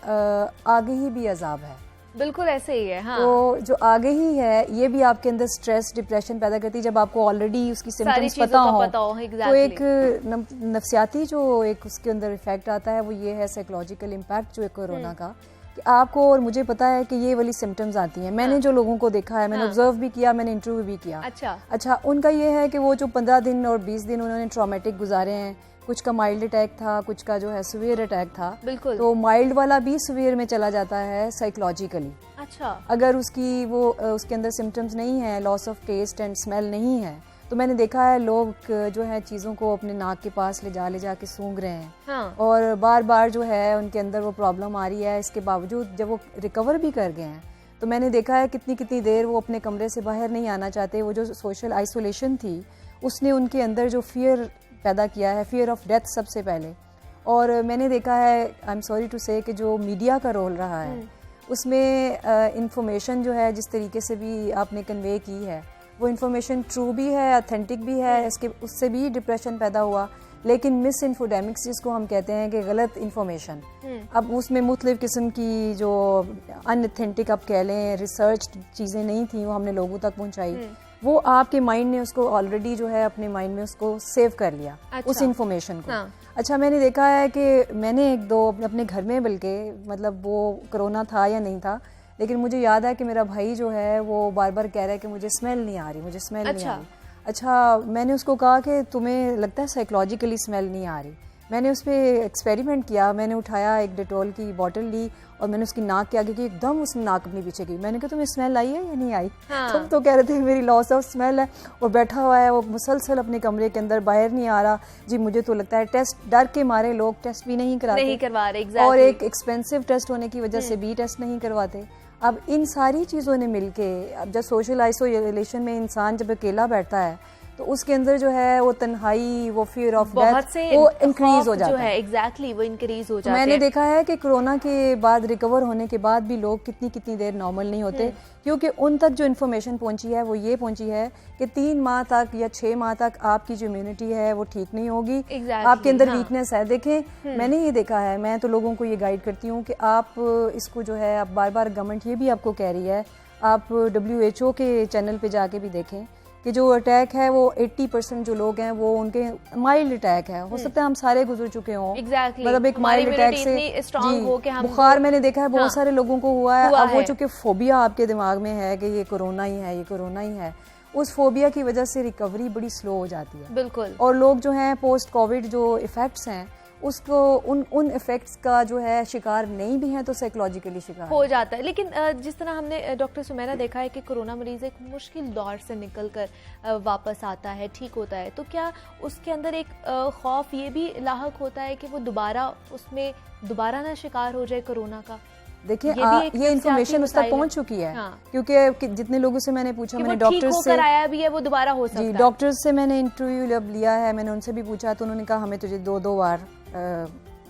S5: आगे ही भी अजाब है।
S1: बिल्कुल ऐसे ही है। हाँ।
S5: तो जो आगे ही है ये भी आपके अंदर स्ट्रेस, डिप्रेशन पैदा करती है जब आपको ऑलरेडी उसकी सिम्टम्स पता हो।
S1: exactly.
S5: तो एक नफ्सियाती जो एक उसके अंदर इफेक्ट आता है वो ये है साइकोलॉजिकल इम्पैक्ट जो है कोरोना का, कि आपको और मुझे पता है कि ये वाली सिम्टम्स आती हैं। मैंने जो लोगों को देखा है, मैंने ऑब्जर्व भी किया, मैंने इंटरव्यू भी किया। अच्छा, उनका ये है कि वो जो 15 दिन और 20 दिन उन्होंने ट्रॉमेटिक गुजारे हैं, कुछ का माइल्ड अटैक था, कुछ का जो है सीवियर अटैक था।
S1: बिल्कुल।
S5: तो माइल्ड वाला भी सीवियर में चला जाता है साइकोलॉजिकली।
S1: अच्छा।
S5: अगर उसकी वो उसके अंदर सिम्टम्स नहीं है, loss of taste and smell नहीं है, तो मैंने देखा है लोग जो है चीज़ों को अपने नाक के पास ले जा के सूंघ रहे हैं।
S1: हाँ।
S5: और बार बार जो है उनके अंदर वो प्रॉब्लम आ रही है। इसके बावजूद जब वो रिकवर भी कर गए हैं तो मैंने देखा है कितनी देर वो अपने कमरे से बाहर नहीं आना चाहते। वो जो सोशल आइसोलेशन थी उसने उनके अंदर जो फियर पैदा किया है, फियर ऑफ डेथ सबसे पहले। और मैंने देखा है, आई एम सॉरी टू से, कि जो मीडिया का रोल रहा है उसमें इंफॉर्मेशन जो है जिस तरीके से भी आपने कन्वे की है वो इंफॉर्मेशन ट्रू भी है, ऑथेंटिक भी है। इसके उससे भी डिप्रेशन पैदा हुआ। लेकिन मिस इन्फोडेमिक्स जिसको हम कहते हैं कि गलत इन्फॉर्मेशन, अब उसमें मुख्तलिफ किस्म की जो अनऑथेंटिक आप कह लें रिसर्च चीज़ें नहीं थी वो हमने लोगों तक पहुंचाई। वो आपके माइंड ने उसको ऑलरेडी जो है अपने माइंड में उसको सेव कर लिया। अच्छा। उस इन्फॉर्मेशन को। हाँ। अच्छा, मैंने देखा है कि मैंने 1-2 अपने घर में, बल्कि मतलब वो कोरोना था या नहीं था, लेकिन मुझे याद है कि मेरा भाई जो है वो बार बार कह रहा है कि मुझे स्मेल नहीं आ रही, मुझे स्मेल नहीं आ रही। अच्छा, मैंने उसको कहा कि तुम्हें लगता है साइकोलॉजिकली स्मेल नहीं आ रही? मैंने उस पर एक्सपेरिमेंट किया, मैंने उठाया एक डेटॉल की बोतल ली और मैंने उसकी नाक के आगे की, एकदम उसने नाक अपनी पीछे की। मैंने कहा तुम्हें स्मेल आई है या नहीं आई? तुम तो कह रहे थे मेरी लॉस ऑफ स्मेल है, और बैठा हुआ है वो मुसलसल अपने कमरे के अंदर, बाहर नहीं आ रहा। जी मुझे तो लगता है टेस्ट, डर के मारे लोग टेस्ट भी नहीं करवा रहे, और एक एक्सपेंसिव टेस्ट होने की वजह से भी टेस्ट नहीं करवाते। अब इन सारी चीज़ों ने मिलके, अब जब सोशल आइसोलेशन में इंसान जब अकेला बैठता है तो उसके अंदर जो है वो तन्हाई, वो फियर ऑफ डेथ, वो इंक्रीज हो जाता है।
S1: एग्जैक्टली वो इंक्रीज हो जाता है।
S5: मैंने देखा है कि कोरोना के बाद रिकवर होने के बाद भी लोग कितनी देर नॉर्मल नहीं होते, क्योंकि उन तक जो इन्फॉर्मेशन पहुंची है वो ये पहुंची है कि 3 माह तक या 6 माह तक आपकी जो इम्यूनिटी है वो ठीक नहीं होगी, आपके अंदर वीकनेस है। देखें मैंने ये देखा है, मैं तो लोगों को ये गाइड करती हूँ कि आप इसको जो है, आप बार गवर्नमेंट ये भी आपको कह रही है, आप WHO के चैनल पे जाके भी देखें कि जो अटैक है वो 80% जो लोग हैं वो उनके माइल्ड अटैक है। हो सकता है हम सारे गुजर चुके हों, मतलब एक माइल्ड अटैक से जी, बुखार मैंने देखा है बहुत सारे लोगों को हुआ है। अब वो चूंकि फोबिया आपके दिमाग में है कि ये कोरोना ही है, ये कोरोना ही है, उस फोबिया की वजह से रिकवरी बड़ी स्लो हो जाती है।
S1: बिल्कुल।
S5: और लोग जो हैं पोस्ट कोविड जो इफेक्ट्स हैं उसको उन इफेक्ट्स का जो है शिकार नहीं भी है तो साइकोलॉजिकली शिकार
S1: हो जाता है। लेकिन जिस तरह हमने डॉक्टर सुमेरा देखा है कि कोरोना मरीज एक मुश्किल दौर से निकलकर वापस आता है, ठीक होता है, तो क्या उसके अंदर एक खौफ ये भी लाहक होता है कि वो दोबारा ना शिकार हो जाए कोरोना का?
S5: देखिए ये इन्फॉर्मेशन उस तक पहुंच चुकी है। क्योंकि जितने लोगों से मैंने पूछा, मैंने डॉक्टर्स से
S1: आया भी है, वो दोबारा हो सकता है।
S5: जी डॉक्टर्स से मैंने इंटरव्यू जब लिया है, मैंने उनसे भी पूछा तो उन्होंने कहा हमें तुझे 2 बार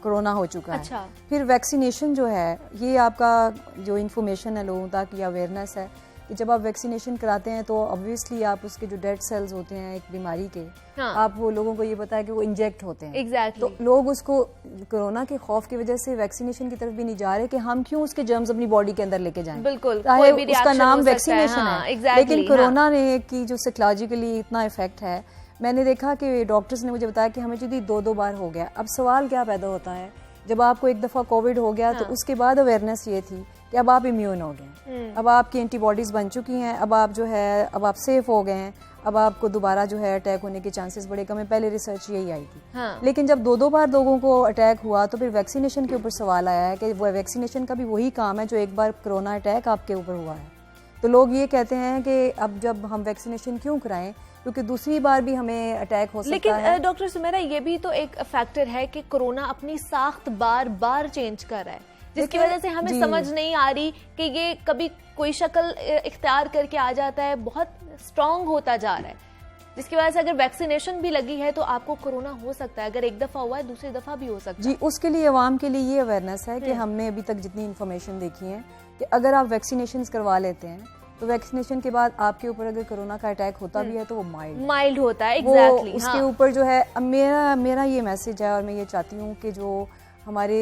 S5: कोरोना हो चुका है। फिर वैक्सीनेशन जो है, ये आपका जो इन्फॉर्मेशन है लोगों तक, या अवेयरनेस है कि जब आप वैक्सीनेशन कराते हैं तो ऑब्वियसली आप उसके जो डेड सेल्स होते हैं एक बीमारी के, आप वो लोगों को ये पता है कि वो इंजेक्ट होते हैं। तो लोग उसको कोरोना के खौफ की वजह से वैक्सीनेशन की तरफ भी नहीं जा रहे कि हम क्यों उसके जर्म्स अपनी बॉडी के अंदर लेके जाएं।
S1: बिल्कुल,
S5: चाहे उसका नाम वैक्सीनेशन है, लेकिन कोरोना ने की जो साइकोलॉजिकली इतना इफेक्ट है, मैंने देखा कि डॉक्टर्स ने मुझे बताया कि हमें यदि 2 बार हो गया। अब सवाल क्या पैदा होता है, जब आपको एक दफ़ा कोविड हो गया तो उसके बाद अवेयरनेस ये थी कि अब आप इम्यून हो गए, अब आपकी एंटीबॉडीज़ बन चुकी हैं, अब आप जो है अब आप सेफ हो गए हैं, अब आपको दोबारा जो है अटैक होने के चांसेस बड़े कम है। पहले रिसर्च यही आई थी। लेकिन जब 2 बार लोगों को अटैक हुआ तो फिर वैक्सीनेशन के ऊपर सवाल आया है कि वो वैक्सीनेशन का भी वही काम है जो एक बार कोरोना अटैक आपके ऊपर हुआ है। तो लोग ये कहते हैं कि अब जब हम वैक्सीनेशन क्यों कराएं, क्योंकि दूसरी बार भी हमें अटैक हो सकता है।
S1: लेकिन डॉक्टर सुमेरा ये भी तो एक फैक्टर है कि कोरोना अपनी साख्त बार चेंज कर रहा है, जिसकी वजह से हमें समझ नहीं आ रही कि ये कभी कोई शक्ल इख्तियार करके आ जाता है, बहुत स्ट्रांग होता जा रहा है, जिसकी वजह से अगर वैक्सीनेशन भी लगी है तो आपको कोरोना हो सकता है। अगर एक दफा हुआ है दूसरी दफा भी हो सकता है।
S5: जी उसके लिए अवाम के लिए ये अवेयरनेस है कि हमने अभी तक जितनी इन्फॉर्मेशन देखी है कि अगर आप वैक्सीनेशन करवा लेते हैं तो वैक्सीनेशन के बाद आपके ऊपर अगर कोरोना का अटैक होता भी है तो वो माइल्ड होता है। एग्जैक्टली उसके ऊपर जो है, मेरा ये मैसेज है और मैं ये चाहती हूँ कि जो हमारे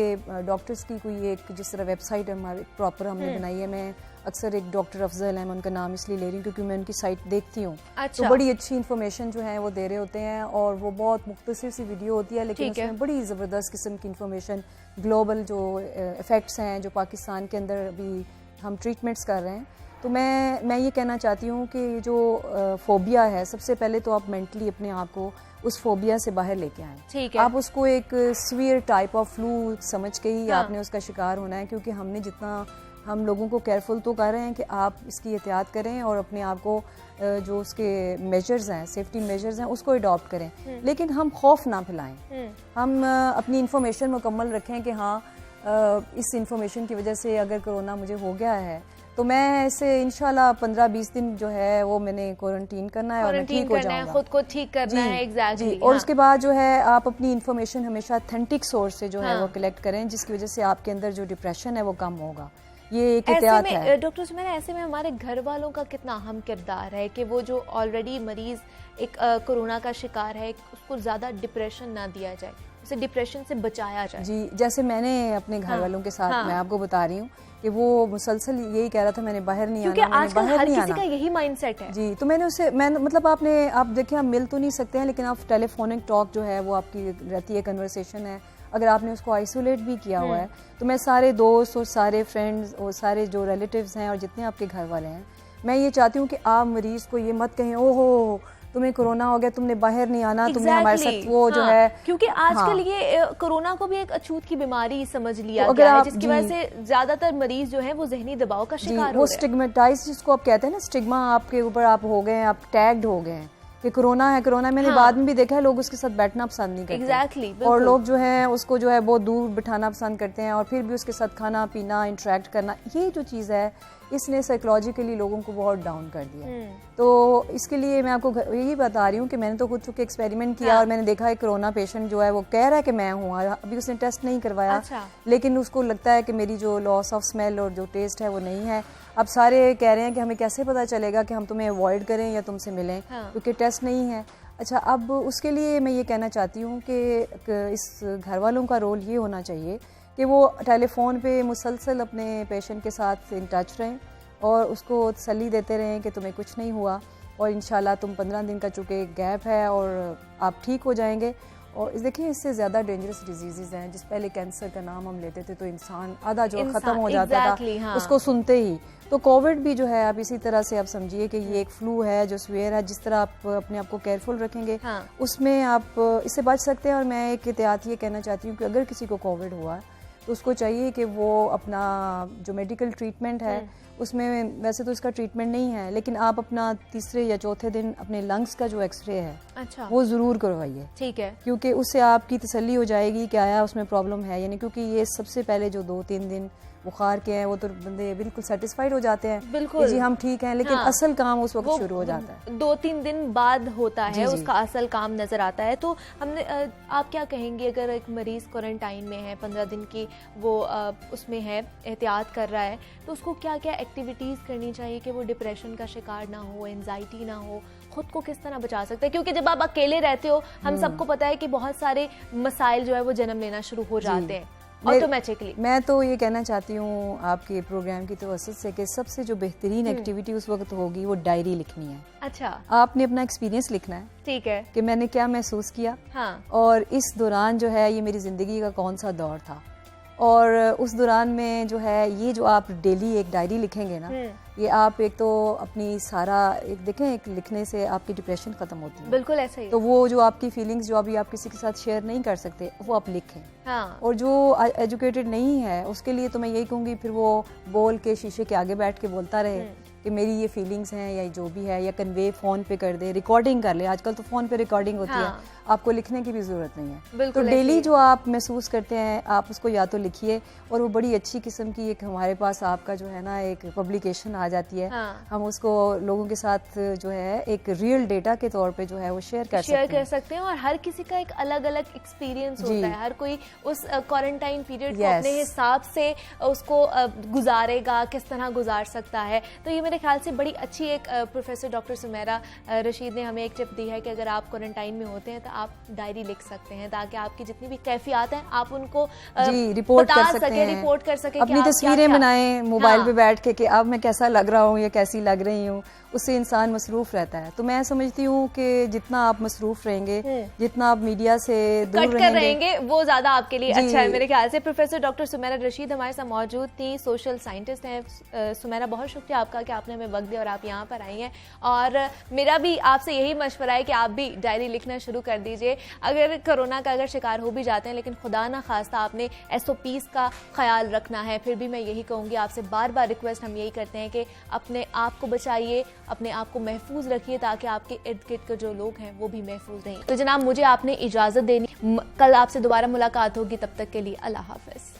S5: डॉक्टर्स की कोई एक जिस तरह वेबसाइट हमारे प्रॉपर हमने बनाई है, मैं अक्सर एक डॉक्टर अफजल है, मैं उनका नाम इसलिए ले रही हूँ क्योंकि मैं उनकी साइट देखती हूँ। तो बड़ी अच्छी इन्फॉर्मेशन जो है वो दे रहे होते हैं और वो बहुत मुख्तसर सी वीडियो होती है, लेकिन उसमें बड़ी ज़बरदस्त किस्म की इन्फॉर्मेशन, ग्लोबल जो इफ़ेक्ट्स हैं जो पाकिस्तान के अंदर अभी हम ट्रीटमेंट्स कर रहे हैं। तो मैं ये कहना चाहती हूँ कि जो फोबिया है, सबसे पहले तो आप मेंटली अपने आप को उस फोबिया से बाहर लेके आएं।
S1: ठीक है।
S5: आप उसको एक सीवियर टाइप ऑफ फ्लू समझ के ही आपने उसका शिकार होना है, क्योंकि हमने जितना हम लोगों को केयरफुल तो कर रहे हैं कि आप इसकी एहतियात करें और अपने आप को जो उसके मेजर्स हैं, सेफ्टी मेजर्स हैं, उसको अडॉप्ट करें, लेकिन हम खौफ ना फैलाएं। हम अपनी इंफॉर्मेशन मुकम्मल रखें कि हाँ इस इंफॉर्मेशन की वजह से अगर कोरोना मुझे हो गया है तो मैं इसे इंशाल्लाह 15-20 दिन जो है वो मैंने क्वारंटीन करना है और मैं ठीक हो जाऊंगा,
S1: खुद को ठीक करना है। एग्जैक्टली।
S5: और उसके बाद जो है आप अपनी इंफॉर्मेशन हमेशा ऑथेंटिक सोर्स से जो है वो कलेक्ट करें, जिसकी वजह से आपके अंदर जो डिप्रेशन है वो कम होगा। ये एक एहतियात है।
S1: डॉक्टर सुमेरा, ऐसे में हमारे घर वालों का कितना अहम किरदार है कि वो जो ऑलरेडी मरीज एक कोरोना का शिकार है उसको ज्यादा डिप्रेशन ना दिया जाए, उसे डिप्रेशन से बचाया जाए।
S5: जी जैसे मैंने अपने घर वालों के साथ मैं आपको बता रही हूँ कि वो मुसलसल यही कह रहा था मैंने बाहर नहीं आना,
S1: क्योंकि आजकल हर किसी का यही माइंडसेट है।
S5: जी तो मैंने मतलब आप देखिए आप मिल तो नहीं सकते हैं, लेकिन आप टेलीफोनिक टॉक जो है वो आपकी रहती है, कन्वर्सेशन है। अगर आपने उसको आइसोलेट भी किया हुआ है तो मैं सारे दोस्त और सारे फ्रेंड्स और सारे जो रिलेटिव्स हैं और जितने आपके घर वाले हैं, मैं ये चाहती हूँ कि आप मरीज़ को ये मत कहें ओहो तुम्हें कोरोना हो गया, तुमने बाहर नहीं आना, तुमने हमारे साथ वो जो है,
S1: क्योंकि आजकल ये कोरोना को भी एक अछूत की बीमारी समझ लिया गया है, जिसकी वजह से ज्यादातर मरीज जो है वो जहनी दबाव का शिकार हो रहे हैं।
S5: वो स्टिग्मेटाइज जिसको आप कहते हैं ना, स्टिग्मा आपके ऊपर आप हो गए हैं, आप टैग्ड हो गए हैं कि कोरोना है। कोरोना मैंने बाद में भी देखा है, लोग उसके साथ बैठना पसंद नहीं करते।
S1: Exactly,
S5: और लोग जो है उसको जो है बहुत दूर बिठाना पसंद करते हैं, और फिर भी उसके साथ खाना पीना, इंटरेक्ट करना, ये जो चीज़ है इसने साइकोलॉजिकली लोगों को बहुत डाउन कर दिया। तो इसके लिए मैं आपको यही बता रही हूँ कि मैंने तो खुद चुके एक्सपेरिमेंट किया, और मैंने देखा है कोरोना पेशेंट जो है वो कह रहा है कि मैं हूँ, अभी उसने टेस्ट नहीं करवाया, लेकिन उसको लगता है कि मेरी जो लॉस ऑफ स्मेल और जो टेस्ट है वो नहीं है। अब सारे कह रहे हैं कि हमें कैसे पता चलेगा कि हम तुम्हें अवॉइड करें या तुमसे मिलें, क्योंकि टेस्ट नहीं है। अच्छा, अब उसके लिए मैं ये कहना चाहती हूँ कि इस घर वालों का रोल ये होना चाहिए कि वो टेलीफोन पे मुसलसल अपने पेशेंट के साथ इन टच रहें और उसको तसल्ली देते रहें कि तुम्हें कुछ नहीं हुआ, और इंशाल्लाह तुम 15 दिन का चूँकि गैप है और आप ठीक हो जाएंगे। और देखिए, इससे ज़्यादा डेंजरस डिजीज़ हैं, जिस पहले कैंसर का नाम हम लेते थे तो इंसान आधा जो ख़त्म हो जाता था उसको सुनते ही। तो कोविड भी जो है आप इसी तरह से आप समझिए कि ये एक फ्लू है जो स्वेयर है, जिस तरह आप अपने आप को केयरफुल रखेंगे उसमें आप इससे बच सकते हैं। और मैं एक एहतियात ये कहना चाहती हूँ कि अगर किसी को कोविड हुआ तो उसको चाहिए कि वो अपना जो मेडिकल ट्रीटमेंट है उसमें, वैसे तो इसका ट्रीटमेंट नहीं है, लेकिन आप अपना तीसरे या चौथे दिन अपने लंग्स का जो एक्सरे है वो ज़रूर करवाइए, ठीक है, क्योंकि उससे आपकी तसल्ली हो जाएगी कि आया उसमें प्रॉब्लम है यानी, क्योंकि ये सबसे पहले जो 2-3 दिन बुखार के हैं वो तो बंदे बिल्कुल सेटिस्फाइड हो जाते हैं, बिल्कुल जी हम ठीक हैं, लेकिन असल काम उस वक्त शुरू हो जाता है,
S1: 2-3 दिन बाद होता है उसका असल काम नजर आता है। तो हमने आप क्या कहेंगे अगर एक मरीज क्वारंटाइन में है, 15 दिन की वो उसमें है, एहतियात कर रहा है, तो उसको क्या क्या एक्टिविटीज करनी चाहिए कि वो डिप्रेशन का शिकार ना हो, एंजाइटी ना हो, खुद को किस तरह बचा सकते हैं? क्योंकि जब आप अकेले रहते हो, हम सबको पता है कि बहुत सारे मसाइल जो है वो जन्म लेना शुरू हो जाते हैं ऑटोमेटिकली।
S5: मैं तो ये कहना चाहती हूँ आपके प्रोग्राम की तवज्जुह से कि सबसे जो बेहतरीन एक्टिविटी उस वक्त होगी वो डायरी लिखनी है।
S1: अच्छा,
S5: आपने अपना एक्सपीरियंस लिखना है,
S1: ठीक है,
S5: कि मैंने क्या महसूस किया, और इस दौरान जो है ये मेरी जिंदगी का कौन सा दौर था, और उस दौरान में जो है ये जो आप डेली एक डायरी लिखेंगे ना, ये आप एक तो अपनी सारा एक देखें, एक लिखने से आपकी डिप्रेशन खत्म होती है,
S1: बिल्कुल ऐसा ही।
S5: तो वो जो आपकी फीलिंग्स जो अभी आप किसी के साथ शेयर नहीं कर सकते वो आप लिखें। और जो एजुकेटेड नहीं है उसके लिए तो मैं यही कहूँगी फिर वो बोल के शीशे के आगे बैठ के बोलता रहे कि मेरी ये फीलिंग्स हैं या जो भी है, या कन्वे फ़ोन पे कर दे, रिकॉर्डिंग कर ले, आजकल तो फ़ोन पे रिकॉर्डिंग होती है, आपको लिखने की भी ज़रूरत नहीं है। तो डेली जो आप महसूस करते हैं आप उसको या तो लिखिए, और वो बड़ी अच्छी किस्म की एक हमारे पास आपका जो है ना एक पब्लिकेशन आ जाती है, हम उसको लोगों के साथ जो है एक रियल डेटा के तौर पे जो है वो शेयर कर सकते हैं।
S1: और हर किसी का एक अलग अलग एक्सपीरियंस होता है, हर कोई उस क्वारंटाइन पीरियड को अपने हिसाब से उसको गुजारेगा, किस तरह गुजार सकता है। तो ये मेरे ख्याल से बड़ी अच्छी एक प्रोफेसर डॉक्टर सुमेरा रशीद ने हमें एक टिप दी है कि अगर आप क्वारंटाइन में होते हैं तो आप डायरी लिख सकते हैं, ताकि आपकी जितनी भी कैफियत हैं आप उनको
S5: रिपोर्ट कर सकें, अपनी तस्वीरें बनाएं मोबाइल पे बैठ के कि अब मैं कैसा लग रहा हूँ या कैसी लग रही हूँ, उससे इंसान मसरूफ रहता है। तो मैं समझती हूँ कि जितना आप मसरूफ रहेंगे, जितना आप मीडिया से दूर
S1: रहेंगे वो ज्यादा आपके लिए अच्छा है मेरे ख्याल से। प्रोफेसर डॉक्टर सुमेरा रशीद हमारे साथ मौजूद थी, सोशल साइंटिस्ट हैं। सुमेरा, बहुत शुक्रिया आपका कि आपने हमें वक्त दिया और आप यहाँ पर आई हैं, और मेरा भी आपसे यही मशवरा है कि आप भी डायरी लिखना शुरू कर दीजिए। अगर कोरोना का अगर शिकार हो भी जाते हैं, लेकिन खुदा ना खास्ता आपने SOPs का ख्याल रखना है। फिर भी मैं यही कहूँगी, आपसे बार बार रिक्वेस्ट हम यही करते हैं कि अपने आप को बचाइए, अपने आप को महफूज रखिए, ताकि आपके इर्द गिर्द के जो लोग हैं वो भी महफूज रहें। तो जनाब, मुझे आपने इजाज़त देनी, कल आपसे दोबारा मुलाकात होगी, तब तक के लिए अल्लाह हाफ़िज़।